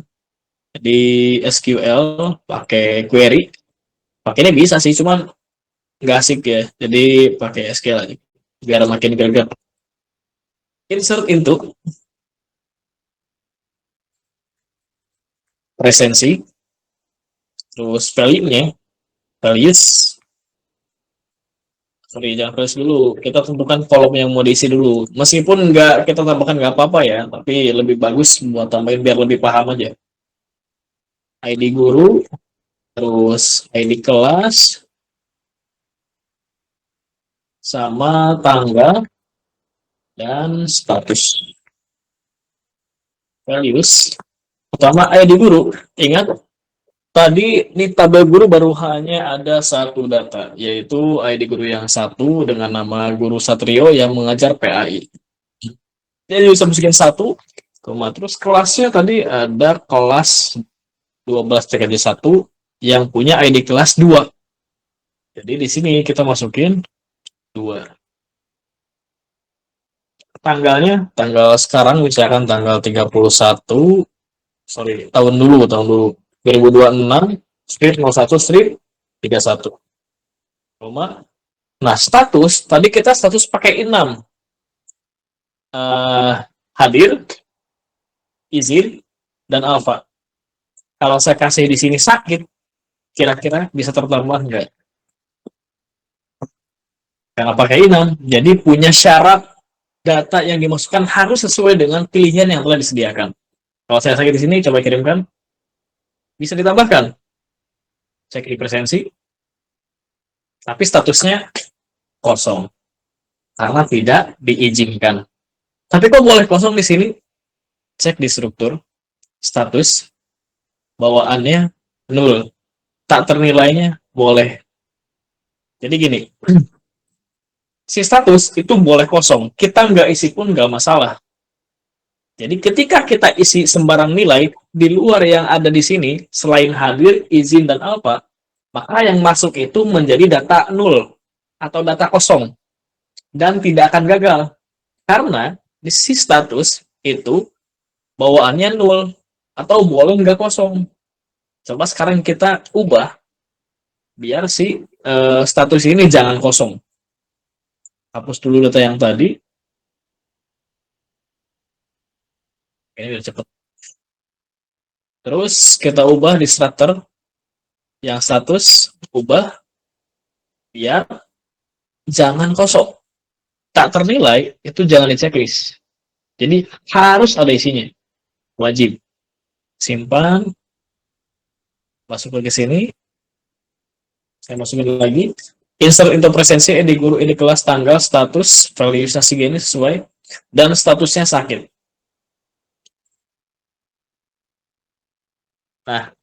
di SQL pakai query. Pakainya bisa sih, cuman nggak asik ya. Jadi pakai SQL aja biar makin greget. Insert into presensi, terus value-nya, values. Sorry, jangan press dulu. Kita tentukan kolom yang mau diisi dulu. Meskipun nggak kita tambahkan nggak apa-apa ya, tapi lebih bagus buat tambahin biar lebih paham aja. ID guru, terus ID kelas, sama tanggal, dan status. Values. Pertama ID guru. Ingat, tadi di tabel guru baru hanya ada 1 data, yaitu ID guru yang 1 dengan nama guru Satrio yang mengajar PAI. Jadi bisa masukin 1, terus kelasnya tadi ada kelas 12 TKJ 1 yang punya ID kelas 2. Jadi di sini kita masukin 2. Tanggalnya, tanggal sekarang misalkan tanggal 31, tahun dulu 2026, strip 01, strip 31. Cuma, nah status, tadi kita status pakai 6. Hadir, izin, dan alpha. Kalau saya kasih di sini sakit, kira-kira bisa tertambah nggak? Karena pakai inam, jadi punya syarat data yang dimasukkan harus sesuai dengan pilihan yang telah disediakan. Kalau saya sakit di sini, coba kirimkan. Bisa ditambahkan. Cek di presensi, tapi statusnya kosong. Karena tidak diizinkan. Tapi kok boleh kosong di sini? Cek di struktur, status, bawaannya nol. Tak ternilainya boleh. Jadi gini, si status itu boleh kosong. Kita nggak isi pun nggak masalah. Jadi ketika kita isi sembarang nilai di luar yang ada di sini, selain hadir, izin, dan alpha, maka yang masuk itu menjadi data nol atau data kosong dan tidak akan gagal. Karena di si status itu bawaannya nol atau boleh nggak kosong. Coba sekarang kita ubah biar si status ini jangan kosong. Hapus dulu data yang tadi. Ini biar cepet. Terus kita ubah di structure yang status, ubah biar jangan kosong. Tak ternilai itu jangan di checklist. Jadi harus ada isinya. Wajib. Simpan. Masuk lagi sini. Saya masukin lagi. Insert into presensi, di guru, di kelas, tanggal, status, values segini sesuai. Dan statusnya sakit. Nah,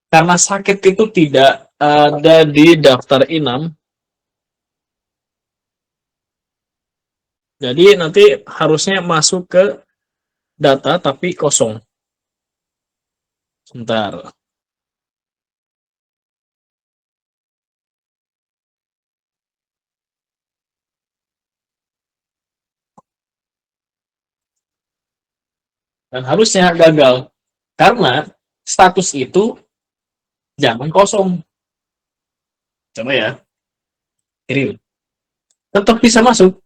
karena sakit itu tidak ada di daftar inam, jadi nanti harusnya masuk ke data tapi kosong. Sebentar. Dan harusnya gagal. Karena status itu jangan kosong. Coba ya. Kirim. Tetap bisa masuk.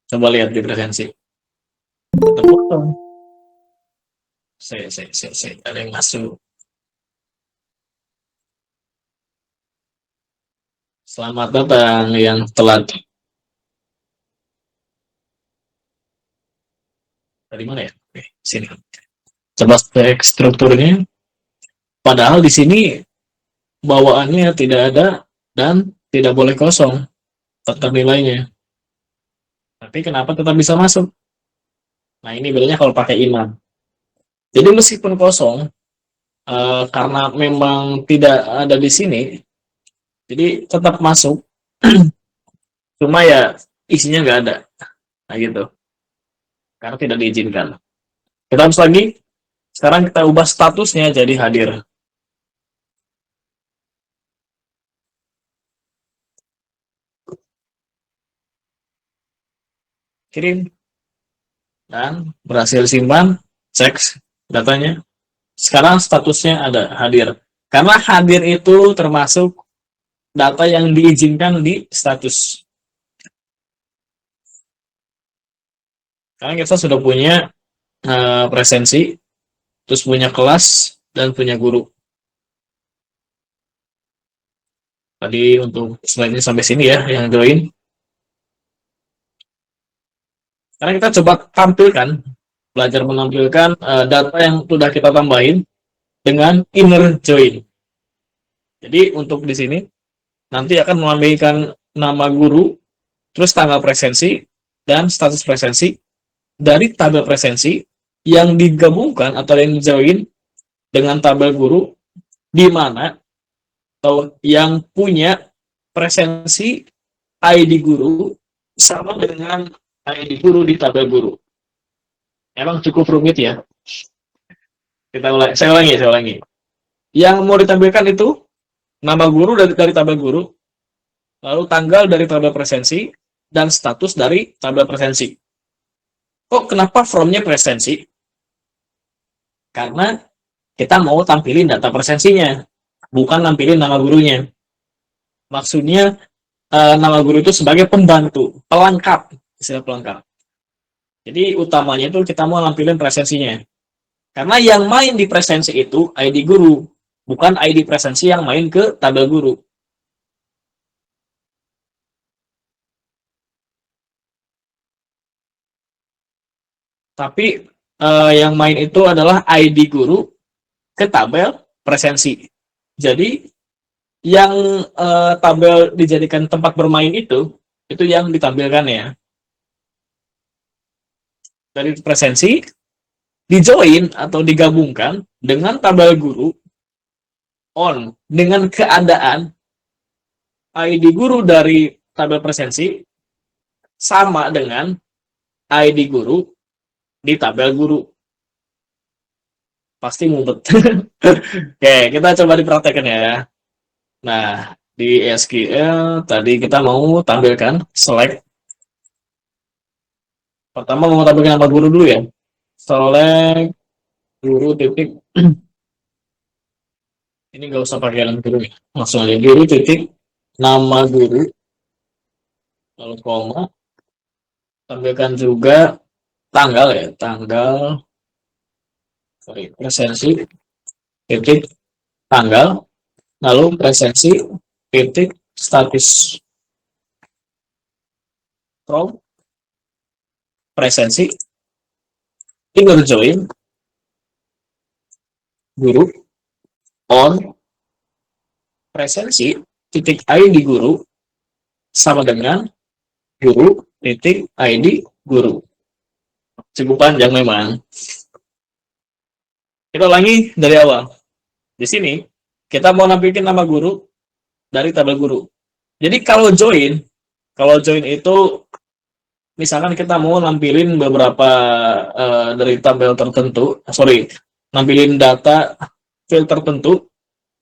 Coba lihat di presensi. Tetap kosong. Saya. Ada yang masuk. Selamat datang yang telat. Dari mana ya? Oke, sini. Coba cek strukturnya. Padahal di sini bawaannya tidak ada dan tidak boleh kosong. Tetap nilainya. Tapi kenapa tetap bisa masuk? Nah, ini bedanya kalau pakai imam. Jadi meskipun kosong, karena memang tidak ada di sini, jadi tetap masuk. Cuma ya isinya nggak ada. Nah gitu. Karena tidak diizinkan. Kita harus lagi. Sekarang kita ubah statusnya jadi hadir. Kirim. Dan berhasil simpan. Cek datanya. Sekarang statusnya ada hadir. Karena hadir itu termasuk data yang diizinkan di status. Sekarang kita sudah punya presensi, terus punya kelas, dan punya guru. Tadi untuk slide-nya sampai sini ya, yang join. Sekarang kita coba tampilkan, belajar menampilkan data yang sudah kita tambahin dengan inner join. Jadi untuk di sini, nanti akan mengambilkan nama guru, terus tanggal presensi, dan status presensi dari tabel presensi yang digabungkan atau yang join dengan tabel guru, di mana atau yang punya presensi ID guru sama dengan ID guru di tabel guru. Emang cukup rumit ya. Saya ulangi. Yang mau ditampilkan itu nama guru dari tabel guru, lalu tanggal dari tabel presensi, dan status dari tabel presensi. Kok kenapa from-nya presensi? Karena kita mau tampilin data presensinya, bukan nampilin nama gurunya. Maksudnya nama guru itu sebagai pembantu, pelengkap, istilah pelengkap. Jadi utamanya itu kita mau nampilin presensinya. Karena yang main di presensi itu ID guru, bukan ID presensi yang main ke tabel guru. Tapi yang main itu adalah ID guru ke tabel presensi. Jadi yang tabel dijadikan tempat bermain itu yang ditampilkan ya. Dari presensi dijoin atau digabungkan dengan tabel guru on dengan keadaan ID guru dari tabel presensi sama dengan ID guru di tabel guru. Pasti ngumpet. Oke, kita coba dipraktekkan ya. Nah, di SQL tadi kita mau tampilkan select. Pertama mau tampilkan nama guru dulu ya. Select guru titik. Ini nggak usah pakai nama guru ya. Langsung aja guru titik nama guru. Lalu koma. Tampilkan juga tanggal ya. Tanggal. Sorry, presensi. Titik tanggal. Lalu presensi. Titik status. From presensi. Tinggal join. Guru. On presensi titik ID guru sama dengan guru titik ID guru. Cukup panjang memang. Kita ulangi dari awal. Di sini kita mau nampilkan nama guru dari tabel guru. Jadi kalau join itu misalkan kita mau nampilin beberapa dari tabel tertentu, nampilin data field tertentu,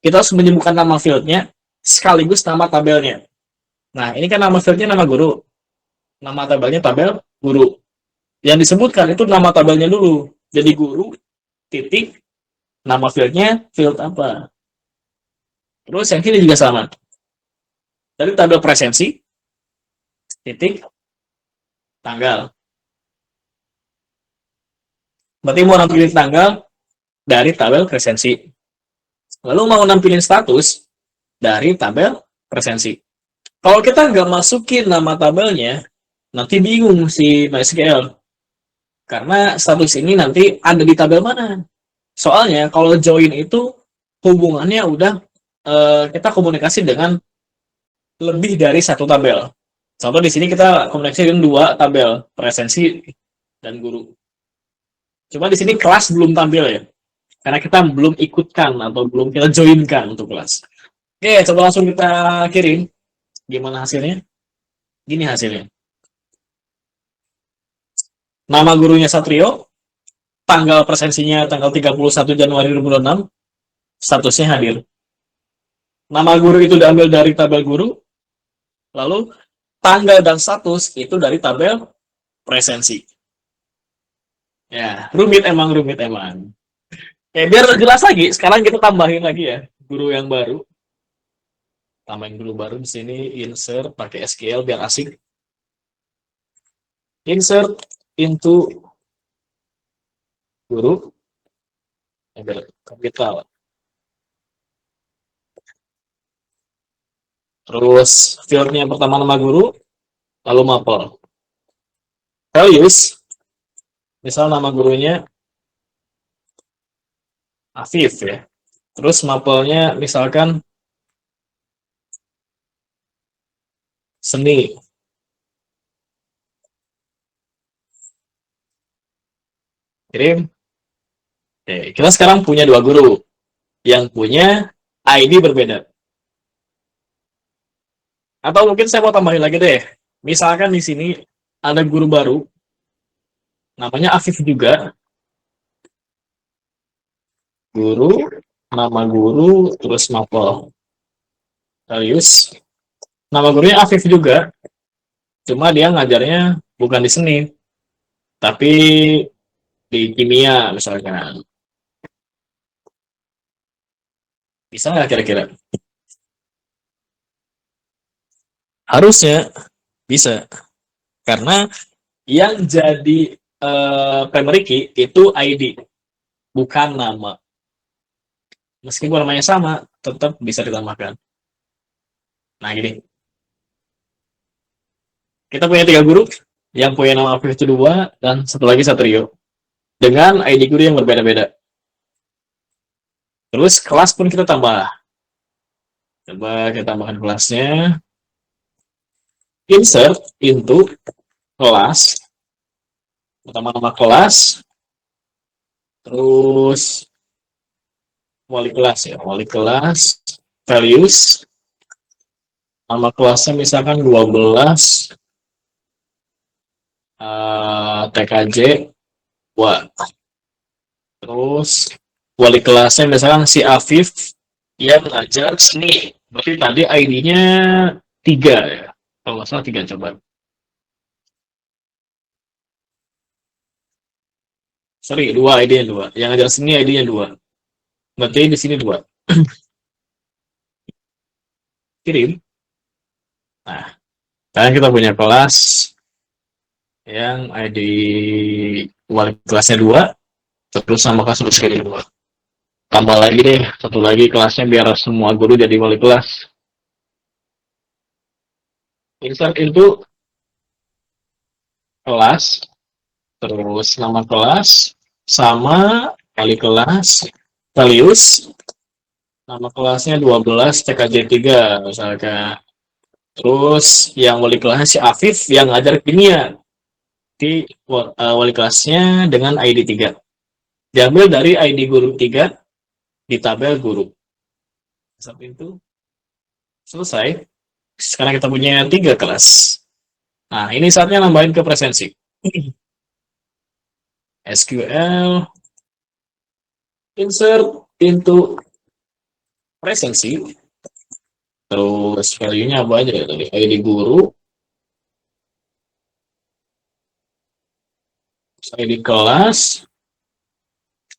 kita harus menyebutkan nama fieldnya sekaligus nama tabelnya. Nah, ini kan nama fieldnya nama guru. Nama tabelnya tabel guru. Yang disebutkan itu nama tabelnya dulu. Jadi guru, titik, nama fieldnya field apa. Terus yang kiri juga sama. Dari tabel presensi, titik, tanggal. Berarti mau nampilin tanggal dari tabel presensi. Lalu mau nampilin status dari tabel presensi. Kalau kita nggak masukin nama tabelnya, nanti bingung si MySQL. Karena status ini nanti ada di tabel mana. Soalnya kalau join itu hubungannya udah kita komunikasi dengan lebih dari satu tabel. Contoh di sini kita komunikasi dengan 2 tabel, presensi dan guru. Cuma di sini kelas belum tampil ya. Karena kita belum ikutkan atau belum kita joinkan untuk kelas. Oke, coba langsung kita kirim. Gimana hasilnya? Gini hasilnya. Nama gurunya Satrio, tanggal presensinya tanggal 31 Januari 2006, statusnya hadir. Nama guru itu diambil dari tabel guru, lalu tanggal dan status itu dari tabel presensi. Ya, rumit emang. Oke, biar jelas lagi, sekarang kita tambahin lagi ya, guru yang baru. Tambahin guru baru di sini, insert pakai SQL biar asik. Insert into guru, kapital. Terus fieldnya pertama nama guru, lalu mapel. Values, misal nama gurunya Afif ya. Terus mapelnya misalkan seni. Kirim. Oke, kita sekarang punya 2 guru yang punya ID berbeda. Atau mungkin saya mau tambahin lagi deh. Misalkan di sini ada guru baru, namanya Afif juga. Guru, nama guru, terus mapel. Values. Nama gurunya Afif juga, cuma dia ngajarnya bukan di seni, tapi di kimia misalkan. Bisa nggak kira-kira? Harusnya bisa. Karena yang jadi primary key itu ID, bukan nama. Meskipun namanya sama, tetap bisa ditambahkan. Nah, gini. Kita punya 3 guru, yang punya nama Afif itu 2, dan satu lagi Satrio. dengan ID guru yang berbeda-beda. Terus kelas pun kita tambah. Coba kita tambahkan kelasnya. Insert into kelas. Pertama nama kelas. Terus wali kelas ya. Wali kelas. Values. Nama kelasnya misalkan 12. TKJ. Wah. Terus wali kelasnya misalkan si Afif yang ngajar seni. Berarti tadi ID-nya 3 ya. Kalau nggak salah 3 coba. Sorry, 2 ID-nya 2. Yang ngajar seni ID-nya 2. Berarti di sini 2. Kirim. Nah, sekarang kita punya kelas yang ID wali kelasnya 2. Terus sama kasus ID 2. Tambah lagi deh, satu lagi kelasnya biar semua guru jadi wali kelas. Insert into kelas, terus nama kelas, sama wali kelas, values, nama kelasnya 12 TKJ 3 misalkan. Terus yang wali kelasnya si Afif yang ngajar kimia. Di wali kelasnya dengan ID 3. Diambil dari ID guru 3 di tabel guru. Sampai itu selesai. Sekarang kita punya 3 kelas. Nah, ini saatnya nambahin ke presensi. SQL insert into presensi. Terus value-nya apa aja ya tadi? ID guru, ID kelas,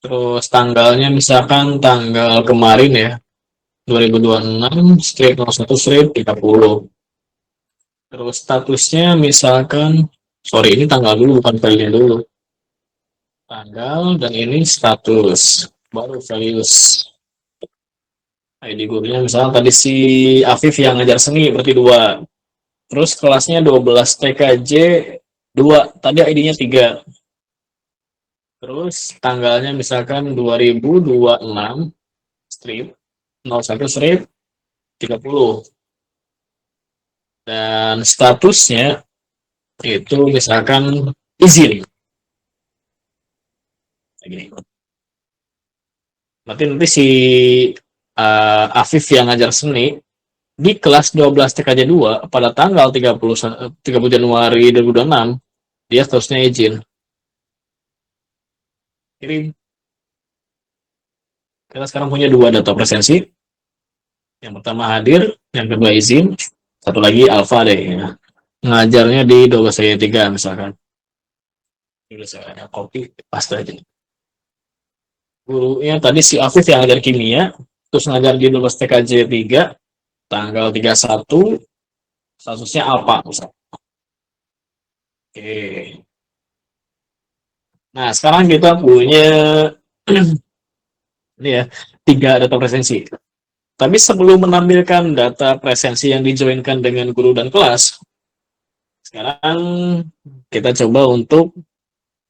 terus tanggalnya misalkan tanggal kemarin ya, 2026, strip 01, strip 30. Terus statusnya misalkan, sorry ini tanggal dulu bukan value-nya dulu. Tanggal dan ini status, baru values. ID gurunya misalnya tadi si Afif yang ngajar seni berarti 2. Terus kelasnya 12 TKJ 2. Tadi ID-nya 3. Terus tanggalnya misalkan 2026 strip 01 strip 30. Dan statusnya itu misalkan izin. Begini. Berarti nanti si Afif yang ngajar seni di kelas 12 TKJ 2 pada tanggal 30 Januari 2026 dia statusnya izin. Kirim. Kita sekarang punya 2 data presensi. Yang pertama hadir, yang kedua izin, satu lagi alfa deh ya. Ngajarnya di 12 TKJ 3 misalkan. Ini saya copy paste aja. Gurunya tadi si Afif yang ngajar kimia, terus ngajar di 12 TKJ 3 tanggal 31 statusnya alfa misalkan. Oke. Nah, sekarang kita punya ini ya, 3 data presensi. Tapi sebelum menampilkan data presensi yang dijoinkan dengan guru dan kelas, sekarang kita coba untuk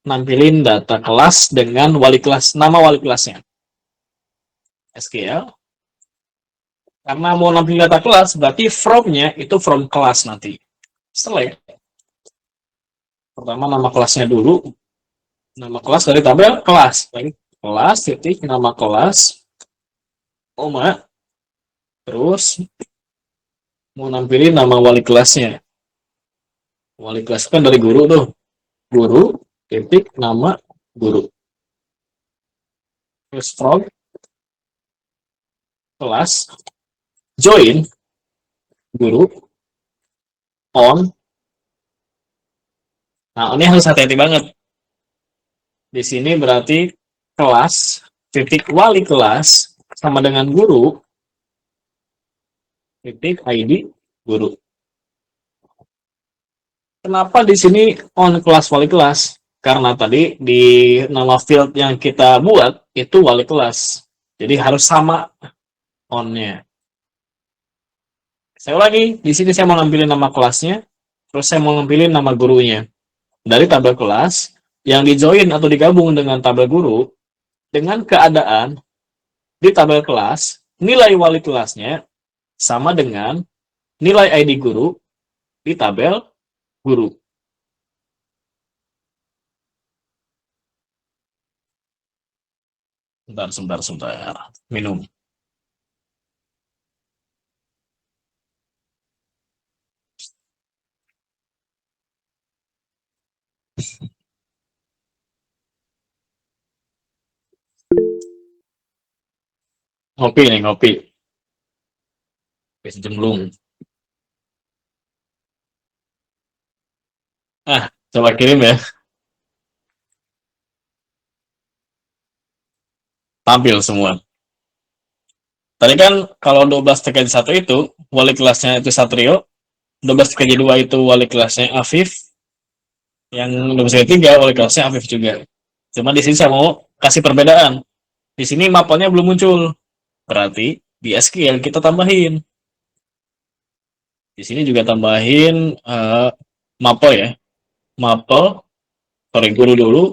nampilin data kelas dengan wali kelas, nama wali kelasnya. SQL. Karena mau nampilin data kelas, berarti from-nya itu from kelas nanti. Select. Pertama nama kelasnya dulu. Nama kelas dari tabel kelas. Kelas, titik, nama kelas, koma. Terus mau nampilin nama wali kelasnya. Wali kelas kan dari guru tuh. Guru, titik, nama, guru. Terus from, kelas, join, guru, on. Nah, ini harus hati-hati banget. Di sini berarti kelas, titik wali kelas, sama dengan guru, titik ID, guru. Kenapa di sini on kelas wali kelas? Karena tadi di nama field yang kita buat itu wali kelas. Jadi harus sama on-nya. Saya ulangi, di sini saya mau nampilin nama kelasnya, terus saya mau nampilin nama gurunya. Dari tabel kelas, yang di-join atau digabung dengan tabel guru dengan keadaan di tabel kelas, nilai wali kelasnya sama dengan nilai ID guru di tabel guru. Sebentar. Minum. Ngopi nih, ngopi. Kopi sejemlung. Coba kirim ya. Tampil semua. Tadi kan kalau 12 TKJ 1 itu, wali kelasnya itu Satrio, 12 TKJ 2 itu wali kelasnya Afif, yang 12 TKJ 3 wali kelasnya Afif juga. Cuma di sini saya mau kasih perbedaan. Di sini mapelnya belum muncul. Berarti di SQL kita tambahin. Di sini juga tambahin mapel ya. Mapel, sorry guru dulu,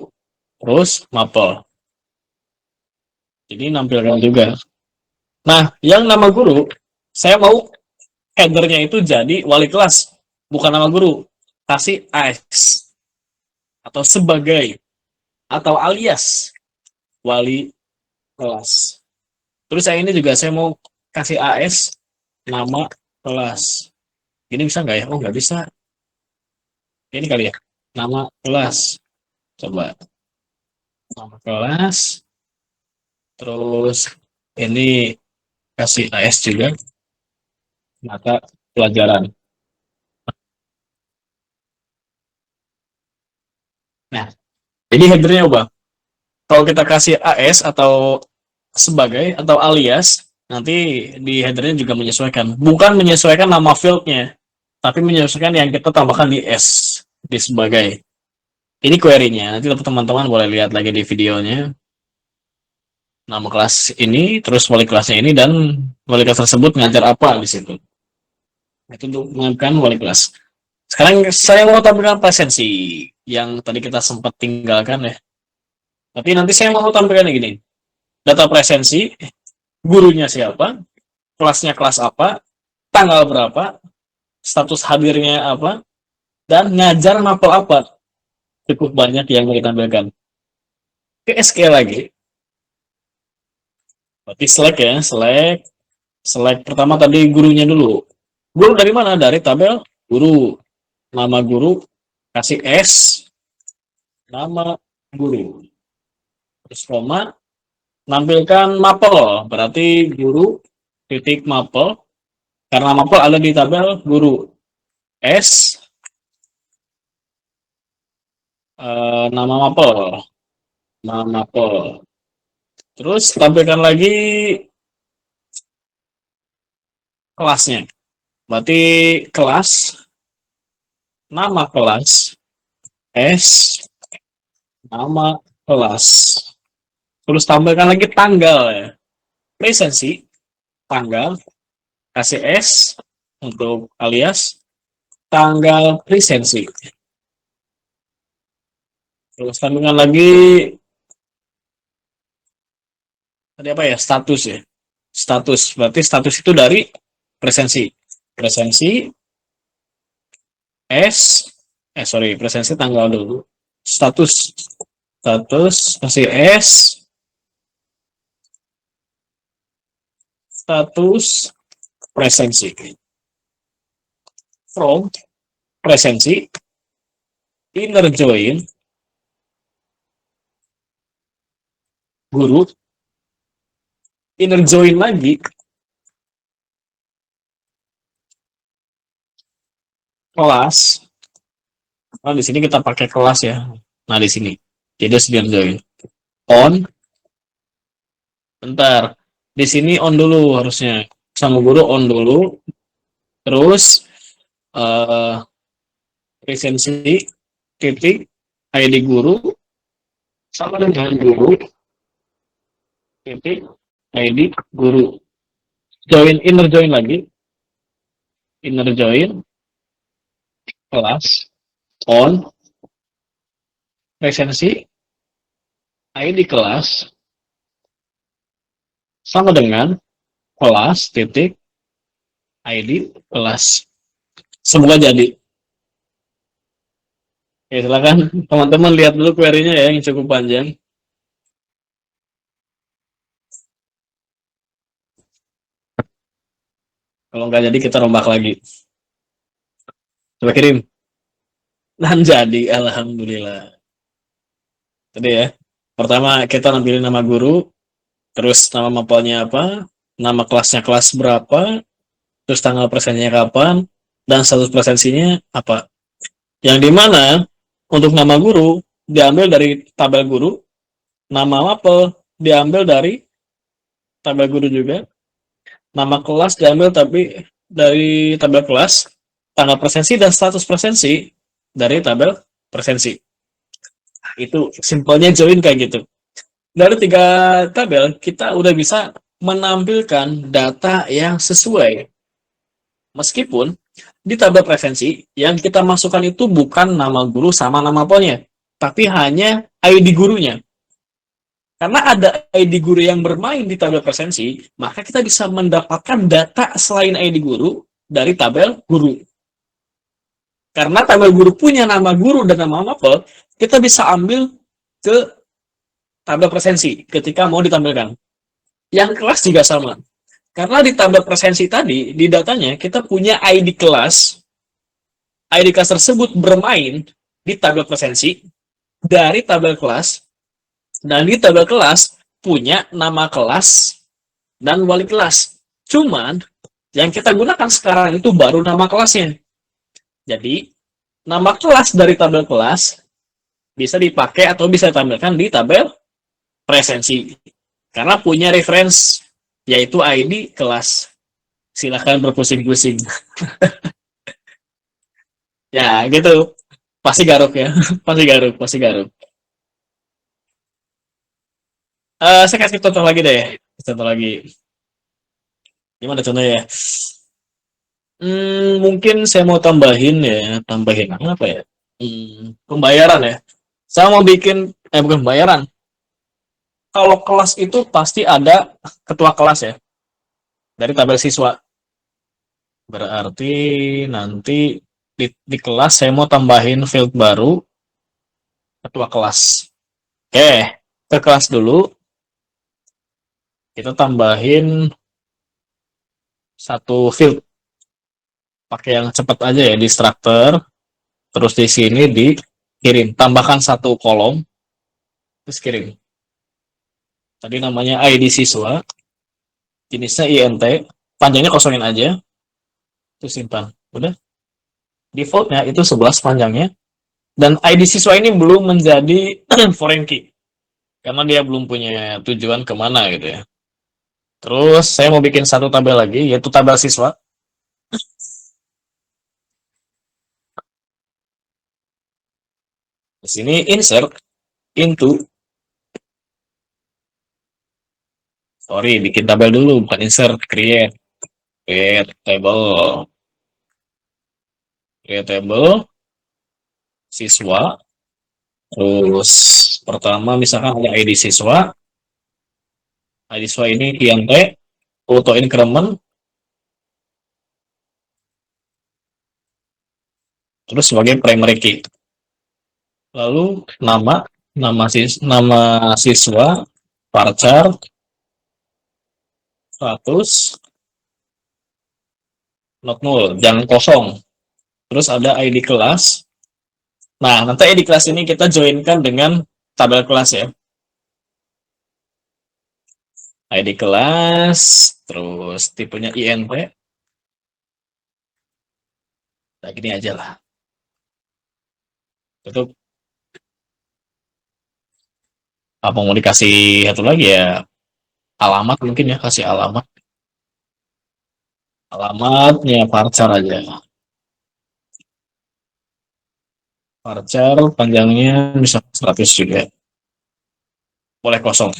terus mapel. Jadi nampilkan juga. Nah, yang nama guru, saya mau headernya itu jadi wali kelas, bukan nama guru. Kasih AS, atau sebagai, atau alias wali kelas. Terus saya ini juga saya mau kasih AS nama kelas. Ini bisa nggak ya? Oh, nggak bisa. Ini kali ya. Nama kelas. Coba. Nama kelas. Terus ini kasih AS juga. Mata pelajaran. Nah, jadi headernya ubah. Kalau kita kasih AS atau sebagai atau alias, nanti di headernya juga menyesuaikan. Bukan menyesuaikan nama fieldnya, tapi menyesuaikan yang kita tambahkan di S, di sebagai. Ini query-nya, nanti teman-teman boleh lihat lagi di videonya. Nama kelas ini, terus wali kelasnya ini, dan wali kelas tersebut ngajar apa di situ. Itu untuk mengajukan wali kelas. Sekarang saya mau tampilkan presensi yang tadi kita sempat tinggalkan ya. Tapi nanti saya mau tampilkan gini. Data presensi, gurunya siapa, kelasnya kelas apa, tanggal berapa, status hadirnya apa, dan ngajar mapel apa. Cukup banyak yang mau kita tampilkan. Ke SQL lagi. Berarti select ya, select pertama tadi gurunya dulu. Guru dari mana? Dari tabel guru. Nama guru, kasih S, nama guru. Terus koma, nampilkan mapel. Berarti guru titik mapel. Karena mapel ada di tabel guru. S, nama mapel. Nama mapel. Terus tampilkan lagi kelasnya. Berarti kelas, nama kelas, S, nama kelas. Terus tampilkan lagi tanggal ya. Presensi, tanggal, kasih S untuk alias, tanggal presensi. Terus tampilkan lagi tadi apa ya? Status ya. Status, berarti status itu dari presensi. Presensi, S, sorry, presensi tanggal dulu. Status, kasih S, status presensi. From presensi, inner join, guru, inner join lagi, kelas. Nah, di sini kita pakai kelas ya. Nah, di sini. Jadi inner join. On. Bentar. Di sini on dulu harusnya. Sama guru on dulu. Terus presensi titik ID guru sama dengan guru titik ID guru. Join inner join lagi. Inner join kelas on presensi ID kelas sama dengan kelas titik ID kelas. Semoga jadi. Oke, silakan teman-teman lihat dulu query-nya ya yang cukup panjang. Kalau nggak jadi kita rombak lagi. Coba kirim. Dan jadi, alhamdulillah. Tadi ya. Pertama kita nampilin nama guru, terus nama mapelnya apa, nama kelasnya kelas berapa, terus tanggal presennya kapan, dan status presensinya apa. Yang dimana untuk nama guru diambil dari tabel guru, nama mapel diambil dari tabel guru juga, nama kelas diambil tapi dari tabel kelas, tanggal presensi dan status presensi dari tabel presensi. Itu simpelnya join kayak gitu. Dari 3 tabel kita udah bisa menampilkan data yang sesuai. Meskipun di tabel presensi yang kita masukkan itu bukan nama guru sama nama mapelnya, tapi hanya ID gurunya. Karena ada ID guru yang bermain di tabel presensi, maka kita bisa mendapatkan data selain ID guru dari tabel guru. Karena tabel guru punya nama guru dan nama mapel, kita bisa ambil ke tabel presensi ketika mau ditampilkan. Yang kelas juga sama. Karena di tabel presensi tadi, di datanya kita punya ID kelas. ID kelas tersebut bermain di tabel presensi dari tabel kelas, dan di tabel kelas punya nama kelas dan wali kelas. Cuman yang kita gunakan sekarang itu baru nama kelasnya. Jadi nama kelas dari tabel kelas bisa dipakai atau bisa ditampilkan di tabel presensi. Karena punya reference yaitu ID kelas. Silahkan berpusing-pusing. Ya gitu. Pasti garuk ya. Pasti garuk, pasti garuk. Saya kasih contoh lagi deh. Contoh lagi. Gimana contohnya ya? Mungkin saya mau tambahin ya. Tambahin apa ya? Pembayaran ya. Saya mau bikin, bukan pembayaran. Kalau kelas itu pasti ada ketua kelas ya. Dari tabel siswa. Berarti nanti di kelas saya mau tambahin field baru. Ketua kelas. Oke. Ke kelas dulu. Kita tambahin satu field. Pakai yang cepat aja ya di structure. Terus di sini dikirim. Tambahkan satu kolom. Terus kirim. Tadi namanya ID siswa. Jenisnya INT. Panjangnya kosongin aja. Terus simpan. Udah. Defaultnya itu 11 panjangnya. Dan ID siswa ini belum menjadi foreign key. Karena dia belum punya tujuan kemana gitu ya. Terus saya mau bikin satu tabel lagi, yaitu tabel siswa. Di sini insert into. Sorry, bikin tabel dulu, bukan insert, create. Create table. Create table siswa. Terus pertama misalkan ada ID siswa. ID siswa ini INT, auto increment. Terus sebagai primary key. Lalu nama siswa, varchar, status, not null, jangan kosong. Terus ada ID kelas. Nah, nanti ID kelas ini kita joinkan dengan tabel kelas ya. ID kelas, terus tipenya INT. Nah, gini aja lah. Tutup. Apa mau dikasih satu lagi ya? Alamat mungkin ya, kasih alamat. Alamatnya varchar aja. Varchar panjangnya bisa 100 juga. Boleh kosong.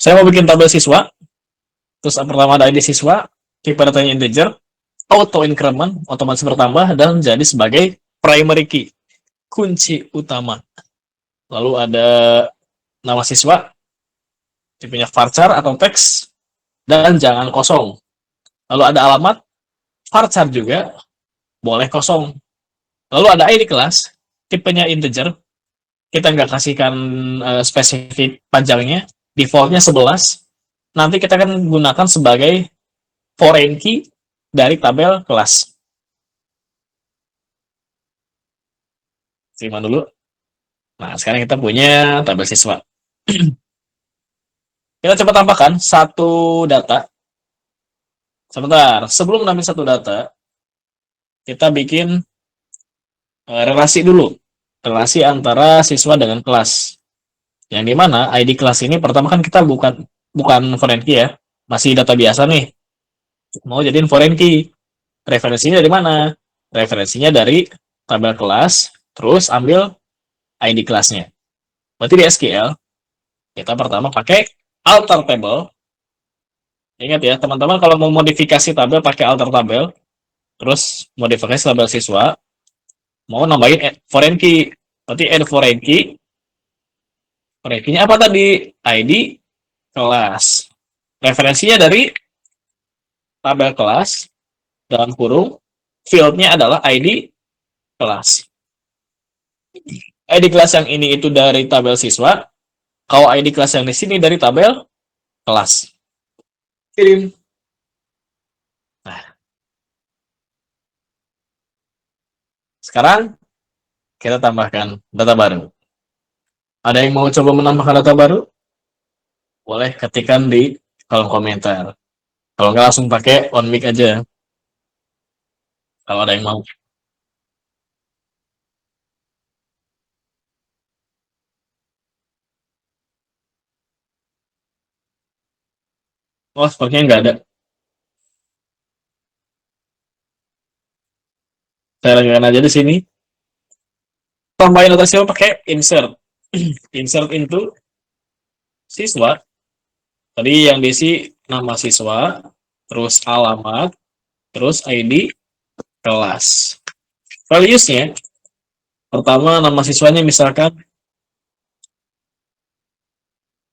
Saya mau bikin tabel siswa. Terus pertama ada ID siswa, tipe datanya integer. auto increment, otomatis bertambah, dan jadi sebagai primary key, kunci utama. Lalu ada nama siswa, tipenya varchar atau teks, dan jangan kosong. Lalu ada alamat, varchar juga, boleh kosong. Lalu ada ID kelas, tipenya integer, kita nggak kasihkan spesifik panjangnya, defaultnya 11. Nanti kita akan gunakan sebagai foreign key dari tabel kelas. Terima dulu. Nah, sekarang kita punya tabel siswa. Kita coba tambahkan satu data. Sebentar, sebelum nambahin satu data, kita bikin relasi dulu. Relasi antara siswa dengan kelas. Yang dimana ID kelas ini pertama kan kita bukan foreign key ya, masih data biasa nih. Mau jadiin foreign key. Referensinya dari mana? Referensinya dari tabel kelas, terus ambil ID kelasnya. Berarti di SQL, kita pertama pakai alter table. Ingat ya, teman-teman kalau mau modifikasi tabel pakai alter tabel, terus modifikasi tabel siswa, mau nambahin foreign key. Berarti add foreign key. Foreign key-nya apa tadi? ID kelas. Referensinya dari tabel kelas, dalam kurung, field-nya adalah ID kelas. ID kelas yang ini itu dari tabel siswa, kalau ID kelas yang di sini dari tabel kelas. Kirim. Nah, sekarang kita tambahkan data baru. Ada yang mau coba menambahkan data baru? Boleh ketikkan di kolom komentar. Kalau nggak langsung pakai on mic aja. Kalau ada yang mau. Oh, sepertinya nggak ada. Saya lanjutkan aja di sini. Tambahin data siswa pakai insert. Insert into siswa. Tadi yang diisi nama siswa, terus alamat, terus ID kelas. Values-nya, pertama nama siswanya misalkan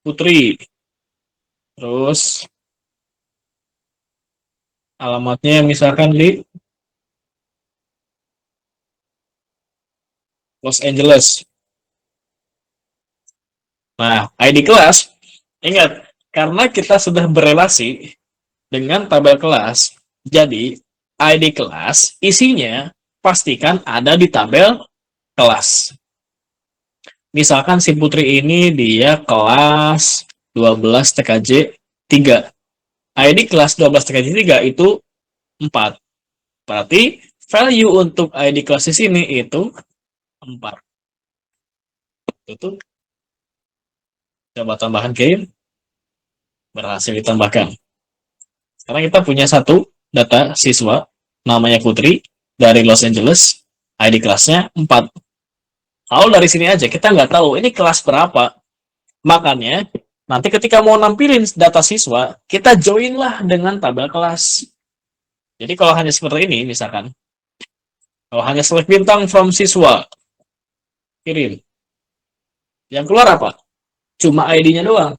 Putri. Terus alamatnya misalkan di Los Angeles. Nah, ID kelas, ingat, karena kita sudah berelasi dengan tabel kelas, jadi ID kelas isinya pastikan ada di tabel kelas. Misalkan si Putri ini dia kelas 12 TKJ 3. ID kelas 12 TKJ 3 itu 4. Berarti value untuk ID kelas di sini itu 4. Itu coba tambahkan game. Berhasil ditambahkan. Sekarang kita punya satu data siswa namanya Putri dari Los Angeles. ID kelasnya 4. Kalau dari sini aja kita nggak tahu ini kelas berapa. Makanya nanti ketika mau nampilin data siswa, kita join lah dengan tabel kelas. Jadi kalau hanya seperti ini, misalkan, kalau hanya select bintang from siswa, kirim. Yang keluar apa? Cuma ID-nya doang.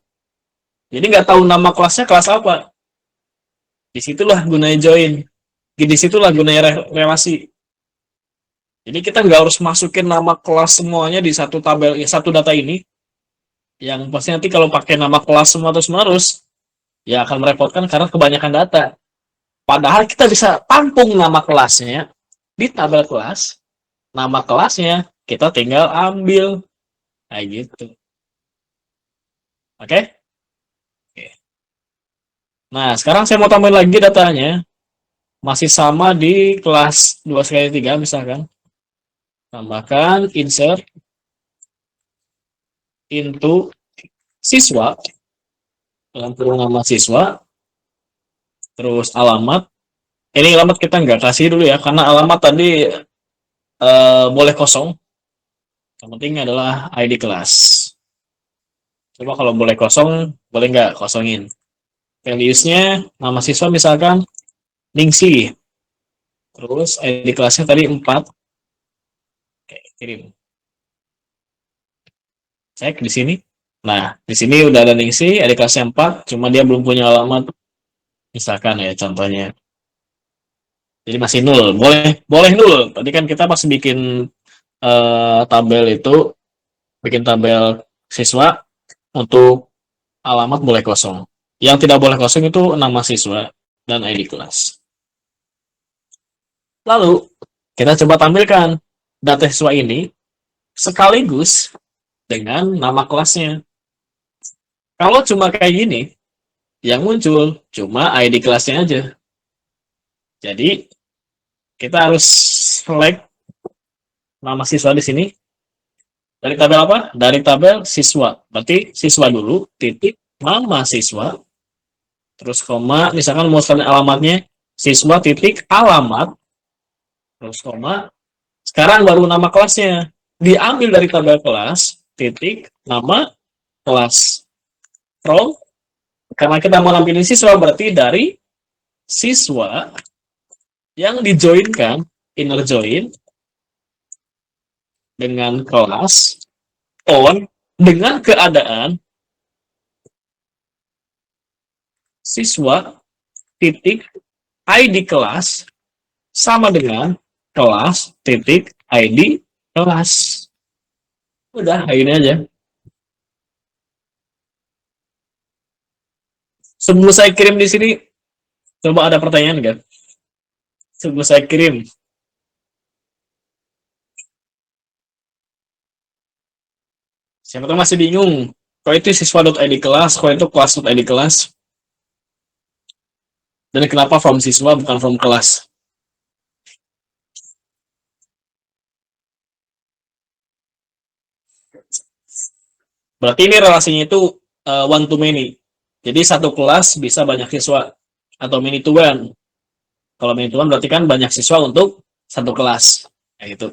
Jadi nggak tahu nama kelasnya kelas apa. Disitulah gunanya join. Disitulah gunanya relasi. Jadi kita nggak harus masukin nama kelas semuanya di satu tabel, ya satu data ini. Yang pasti nanti kalau pakai nama kelas semua terus-menerus, ya akan merepotkan karena kebanyakan data. Padahal kita bisa tampung nama kelasnya di tabel kelas. Nama kelasnya kita tinggal ambil. Kayak gitu. Oke? Oke. Nah, sekarang saya mau tambahin lagi datanya. Masih sama di kelas 2/3 misalkan. Tambahkan insert into siswa. Dalam kurung nama siswa. Terus alamat. Ini alamat kita nggak kasih dulu ya, karena alamat tadi boleh kosong. Yang penting adalah ID kelas. Coba kalau boleh kosong, boleh nggak kosongin. Values-nya, nama siswa misalkan Ningsih. Terus ID kelasnya tadi 4. Oke, kirim. Cek di sini. Nah, di sini udah ada Ningsih, ID kelasnya 4, cuma dia belum punya alamat. Misalkan ya contohnya. Jadi masih nol. Boleh boleh nol. Tadi kan kita pas bikin tabel itu, bikin tabel siswa untuk alamat boleh kosong. Yang tidak boleh kosong itu nama siswa dan ID kelas. Lalu, kita coba tampilkan data siswa ini sekaligus dengan nama kelasnya. Kalau cuma kayak gini, yang muncul cuma ID kelasnya aja. Jadi, kita harus select nama siswa di sini. Dari tabel apa? Dari tabel siswa. Berarti siswa dulu, titik, nama siswa, terus koma, misalkan mau sekalian alamatnya, siswa titik alamat, terus koma, sekarang baru nama kelasnya. Diambil dari tabel kelas, titik, nama kelas. From, karena kita mau nampilin siswa, berarti dari siswa yang dijoinkan, inner join, dengan kelas, on, dengan keadaan siswa, titik, ID kelas, sama dengan kelas, titik, ID kelas. Udah, kayak gini aja. Sebelum saya kirim di sini, coba ada pertanyaan nggak? Sebelum saya kirim. Siapa tuh masih bingung? Kok itu siswa.id kelas, kok itu kelas.id kelas? Dan kenapa from siswa bukan from kelas? Berarti ini relasinya itu one to many. Jadi satu kelas bisa banyak siswa. Atau many to one. Kalau many to one berarti kan banyak siswa untuk satu kelas. Kayak gitu.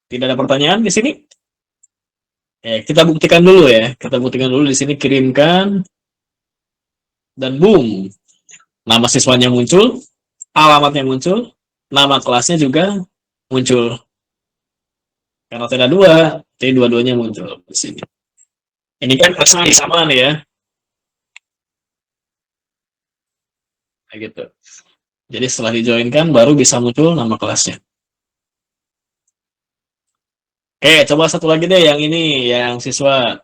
Tidak ada pertanyaan di sini? Kita buktikan dulu ya. Kita buktikan dulu di sini, kirimkan. Dan boom. Nama siswanya muncul, alamatnya muncul, nama kelasnya juga muncul. Karena tidak dua, jadi dua-duanya muncul di sini. Ini kan kelasnya sama nih ya. Kayak gitu. Jadi setelah dijoinkan baru bisa muncul nama kelasnya. Oke, coba satu lagi deh yang ini, yang siswa.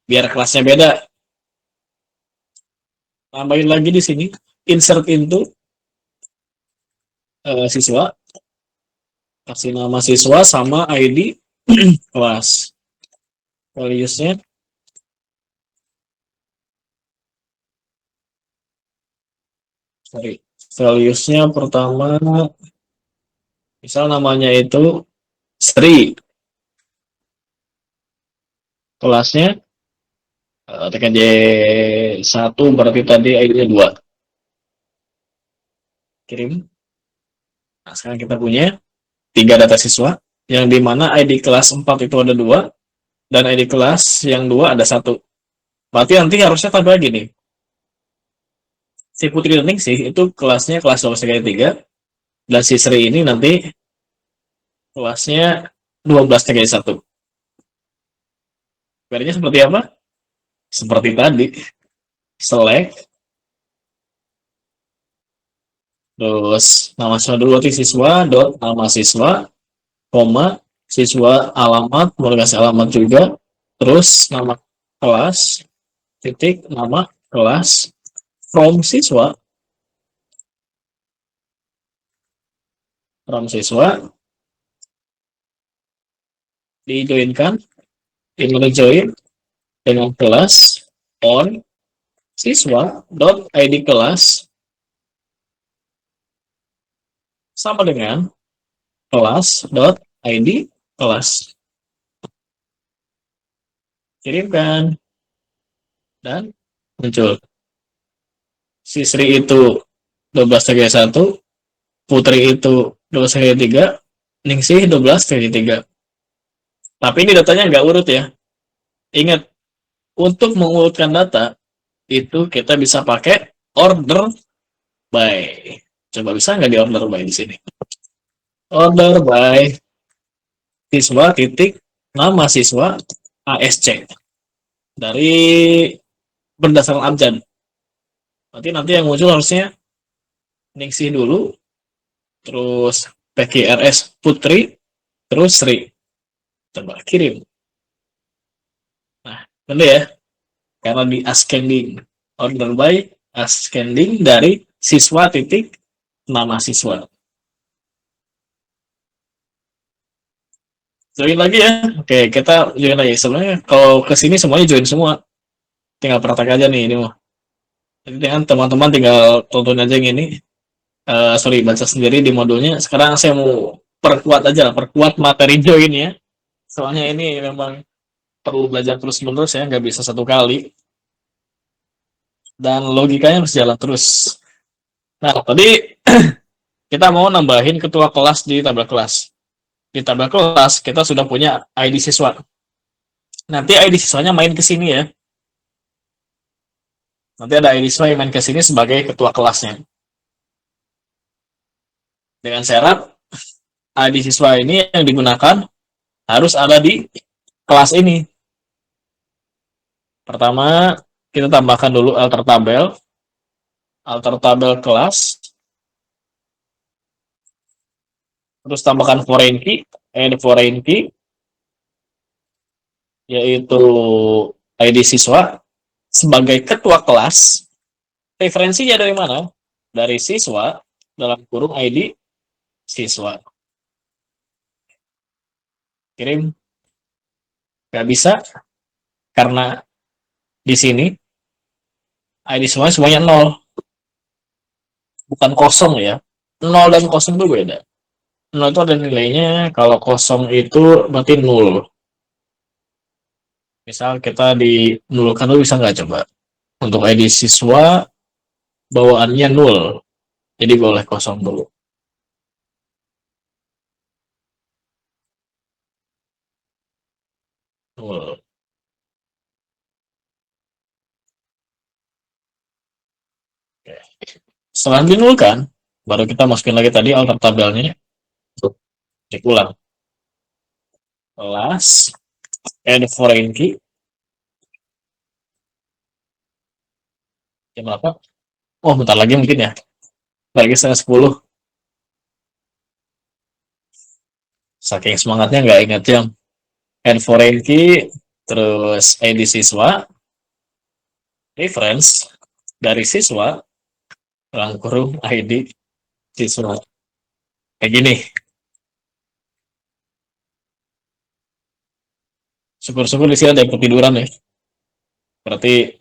Biar kelasnya beda. Tambahin lagi di sini, insert into siswa. Kasih nama siswa sama ID kelas. Values-nya values-nya pertama, misal namanya itu Sri, kelasnya TKJ 1, berarti tadi ID-nya 2. Kirim. Nah, sekarang kita punya 3 data siswa, yang dimana ID kelas 4 itu ada 2, dan ID kelas yang 2 ada 1. Berarti nanti harusnya tambah gini. Si Putri Learning sih, itu kelasnya kelas 12/3, dan si Sri ini nanti kelasnya 12/1. Query-nya seperti apa? Seperti tadi. Select. Terus nama siswa dulu, berarti siswa, dot nama siswa, koma, siswa alamat, boleh kasih alamat juga. Terus nama kelas, titik, nama kelas, from siswa, dijoinkan, inner join dengan kelas, on, siswa, dot ID kelas, sama dengan kelas, dot ID kelas. Kirimkan. Dan muncul. Si Sri itu 12/1, Putri itu 12/3, Ningsih 12/3. Tapi ini datanya nggak urut ya. Ingat, untuk mengurutkan data, itu kita bisa pakai order by. Coba bisa nggak di order by di sini? Order by siswa titik nama siswa ASC dari berdasarkan abjad. Nanti yang muncul harusnya Ningsih dulu, terus PQRS Putri, terus Sri. Coba kirim. Nah, bener ya? Karena di ascending. Order by ascending dari siswa titik nama siswa. Join lagi ya. Oke, kita join lagi. Sebenarnya kalau ke sini semuanya join semua. Tinggal praktek aja nih ini mah. Jadi dengan teman-teman tinggal tonton aja yang ini. Sorry, baca sendiri di modulnya. Sekarang saya mau perkuat aja lah, perkuat materi join ya. Soalnya ini memang perlu belajar terus-menerus ya, nggak bisa satu kali. Dan logikanya harus jalan terus. Nah, tadi kita mau nambahin ketua kelas di tabel kelas. Di tabel kelas, kita sudah punya ID siswa. Nanti ID siswanya main ke sini ya. Nanti ada ID siswa yang main ke sini sebagai ketua kelasnya. Dengan syarat ID siswa ini yang digunakan harus ada di kelas ini. Pertama, kita tambahkan dulu alter tabel kelas, terus tambahkan foreign key, add foreign key, yaitu ID siswa sebagai ketua kelas. Referensinya dari mana? Dari siswa dalam kurung ID siswa. Kirim. Gak bisa karena di sini ID semuanya 0. Bukan kosong ya. 0 dan kosong itu beda. 0 itu ada nilainya, kalau kosong itu berarti 0. Misal kita di nulkan dulu bisa nggak coba? Untuk ID siswa bawaannya 0. Jadi boleh kosong dulu. Nol. Oke. Setelah dinulkan, baru kita masukin lagi tadi alter tabelnya. Cek ulang. Kelas, add foreign key. Jam berapa? Oh, bentar lagi mungkin ya. Lagi setengah 10. Saking semangatnya nggak ingat jam. Add foreign key, terus ID siswa, reference dari siswa, dalam kurung ID siswa. Kayak gini. Syukur-syukur di sini ada yang ketiduran ya. Berarti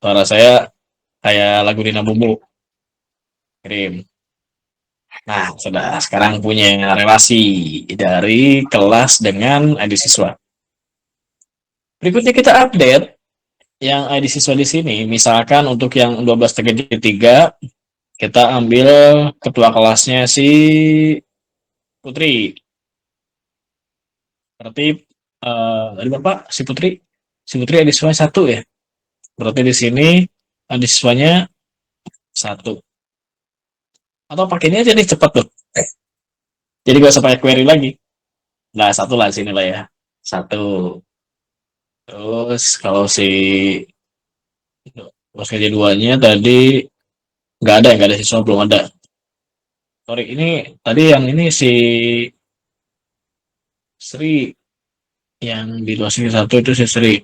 suara saya kayak lagu Dina Bumbu. Kirim. Nah, sudah sekarang punya relasi dari kelas dengan ID siswa. Berikutnya kita update yang ID siswa di sini. Misalkan untuk yang 12-3 kita ambil ketua kelasnya si Putri. Berarti tadi Bapak si Putri ID siswanya 1 ya. Berarti di sini ID siswanya 1. Atau pakai ini aja nih cepat tuh. Jadi gak usah pakai query lagi. Nah, 1 lah sini lah ya. 1. Terus kalau si keduanya tadi nggak ada siswa belum ada. Sorry, ini tadi yang ini si Sri yang di 2-1 itu si Sri.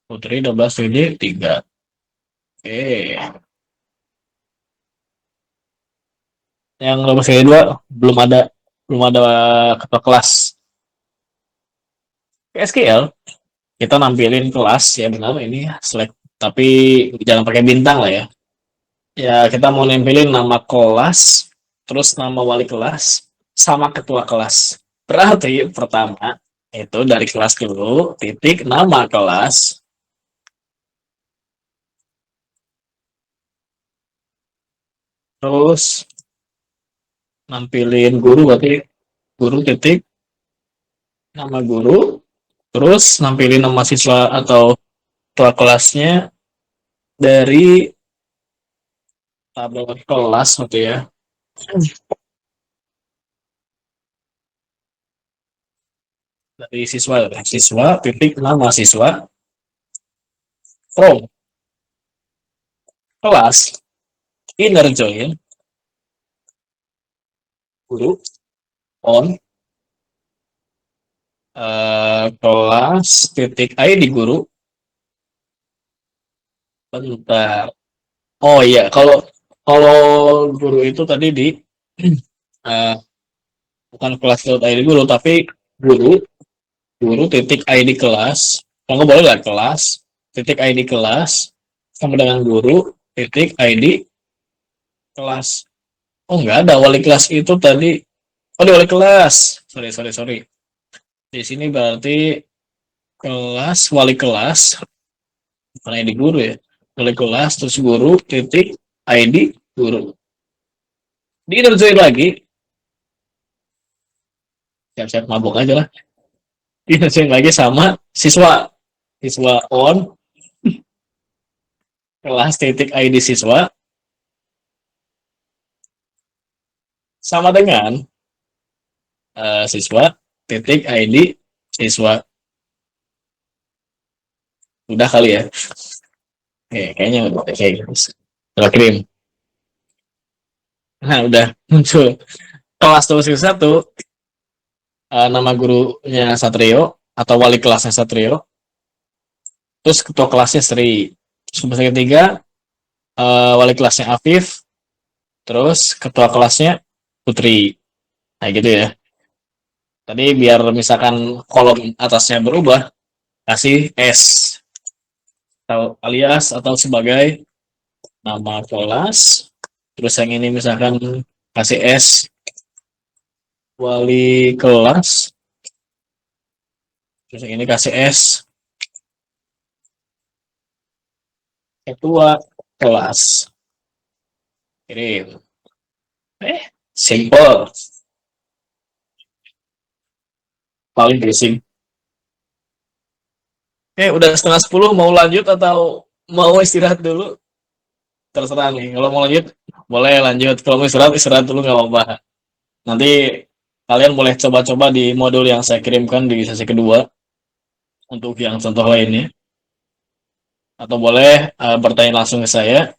Putri 12-3. Oke. Yang 12-2 belum ada ketua kelas. SQL kita nampilin kelas ya benar ini select tapi jangan pakai bintang lah ya. Ya kita mau nampilin nama kelas, terus nama wali kelas sama ketua kelas. Berarti pertama itu dari kelas dulu titik nama kelas. Terus nampilin guru berarti guru titik nama guru. Terus nampilin nama siswa atau ketua kelasnya dari tabel kelas gitu ya. Dari siswa titik nama siswa from kelas inner join guru on kelas titik id guru. Bentar. Oh iya, kalau kalau guru itu tadi di eh, bukan kelas id guru, tapi guru guru titik id kelas. Kalau nggak boleh lah kelas titik id kelas sama dengan guru titik id kelas. Oh nggak ada wali kelas itu tadi. Oh di wali kelas. Sorry. Di sini berarti kelas wali kelas bukan id guru ya. Wali kelas terus guru titik id guru. Di join lagi siap-siap mabuk aja lah. Di join lagi sama siswa siswa on kelas titik id siswa sama dengan siswa titik id siswa. Udah kali ya. Kayaknya udah kayak gitu. Udah kirim. Nah udah muncul kelas tulis satu nama gurunya Satrio atau wali kelasnya Satrio, terus ketua kelasnya Sri, terus semester ketiga wali kelasnya Afif, terus ketua kelasnya Putri. Nah gitu ya. Tadi biar misalkan kolom atasnya berubah, kasih S atau alias atau sebagai nama kelas. Terus yang ini misalkan kasih S wali kelas. Terus yang ini kasih S ketua kelas. Kirim. Simple. Paling basic. Udah setengah 10, mau lanjut atau mau istirahat dulu? Terserah nih. Kalau mau lanjut, boleh lanjut. Kalau mau istirahat, istirahat dulu nggak apa-apa. Nanti kalian boleh coba-coba di modul yang saya kirimkan di sesi kedua untuk yang contoh lainnya. Atau boleh bertanya langsung ke saya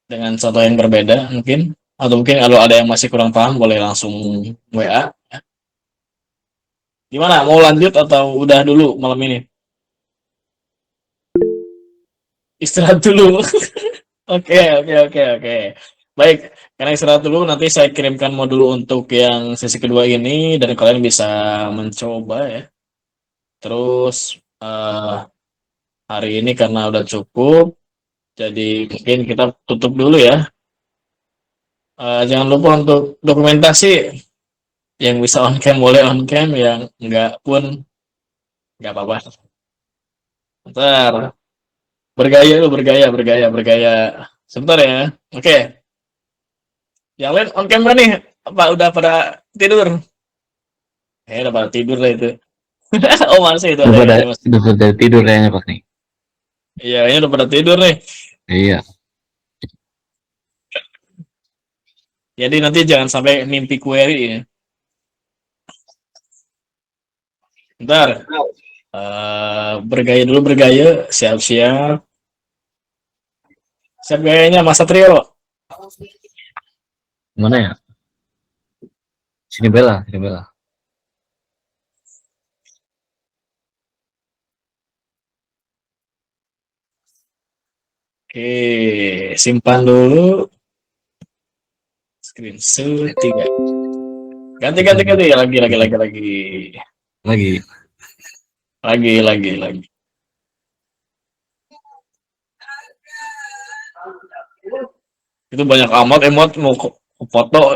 dengan contoh yang berbeda mungkin. Atau mungkin kalau ada yang masih kurang paham, boleh langsung WA. Gimana? Mau lanjut atau udah dulu malam ini? Istirahat dulu. Oke. Baik, karena istirahat dulu, nanti saya kirimkan modul untuk yang sesi kedua ini dan kalian bisa mencoba ya. Terus hari ini karena udah cukup, jadi mungkin kita tutup dulu ya. Jangan lupa untuk dokumentasi yang bisa on cam boleh on cam, yang enggak pun nggak apa-apa. Bentar, bergaya lu bergaya. Sebentar ya. Oke, yang lain on cam nih? Apa udah pada tidur? Udah pada tidur lah itu. Oh masih itu ada yang ini mas. Udah pada tidur kayaknya Pak nih. Iya, ini udah pada tidur nih. Iya. Jadi nanti jangan sampai mimpi query ya. Bentar. Bergaya dulu bergaya. Siap-siap. Siap gayanya Mas Satrio. Mana ya? Sini Bella. Oke, simpan dulu. Screenshot 3. Ganti. Lagi. Itu banyak amat emot mau foto.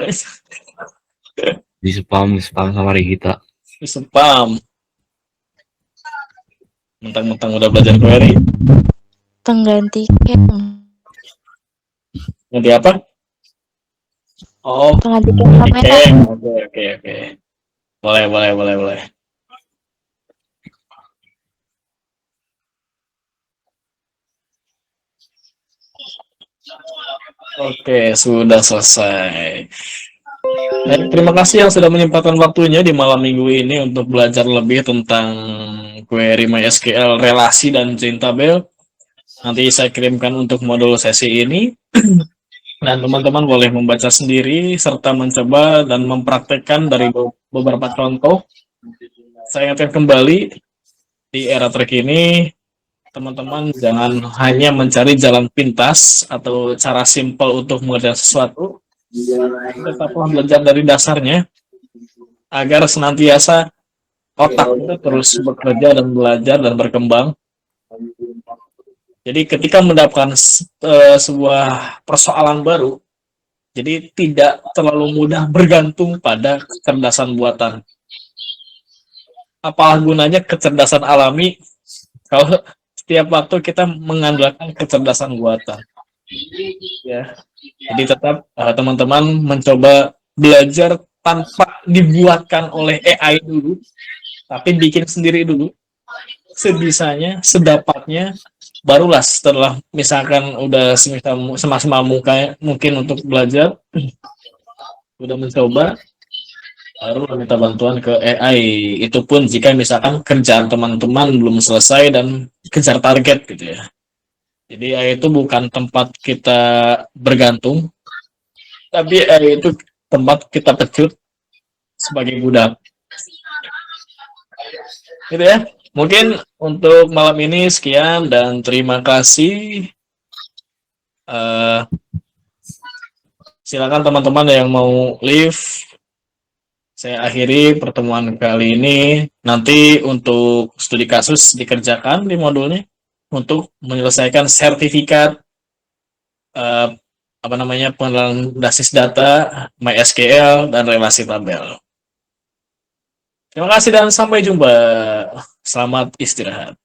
Di spam sama Regita. Spam. Mentang-mentang udah belajar query. Pengganti cam. Nanti apa? Oh, Pengganti cam kamera. Oke. Boleh. Oke, sudah selesai. Baik, terima kasih yang sudah menyempatkan waktunya di malam minggu ini untuk belajar lebih tentang query MySQL relasi dan chain tabel. Nanti saya kirimkan untuk modul sesi ini. Dan teman-teman boleh membaca sendiri serta mencoba dan mempraktekkan dari beberapa contoh. Saya ingatkan kembali, di era terkini, teman-teman jangan hanya mencari jalan pintas atau cara simpel untuk mengerjakan sesuatu, tetaplah belajar dari dasarnya agar senantiasa otak kita terus bekerja dan belajar dan berkembang. Jadi ketika mendapatkan sebuah persoalan baru, jadi tidak terlalu mudah bergantung pada kecerdasan buatan. Apa gunanya kecerdasan alami kalau setiap waktu kita mengandalkan kecerdasan buatan? Ya, jadi tetap teman-teman mencoba belajar tanpa dibuatkan oleh AI dulu, tapi bikin sendiri dulu, sebisanya, sedapatnya, barulah setelah misalkan udah semaksimal mungkin untuk belajar, udah mencoba, baru minta bantuan ke AI. Itu pun jika misalkan kerjaan teman-teman belum selesai dan kejar target gitu ya. Jadi AI itu bukan tempat kita bergantung, tapi AI itu tempat kita pecut sebagai budak. Gitu ya. Mungkin untuk malam ini sekian dan terima kasih. Silakan teman-teman yang mau leave. Saya akhiri pertemuan kali ini. Nanti untuk studi kasus dikerjakan di modulnya untuk menyelesaikan sertifikat pengenalan basis data, MySQL, dan relasi tabel. Terima kasih dan sampai jumpa. Selamat istirahat.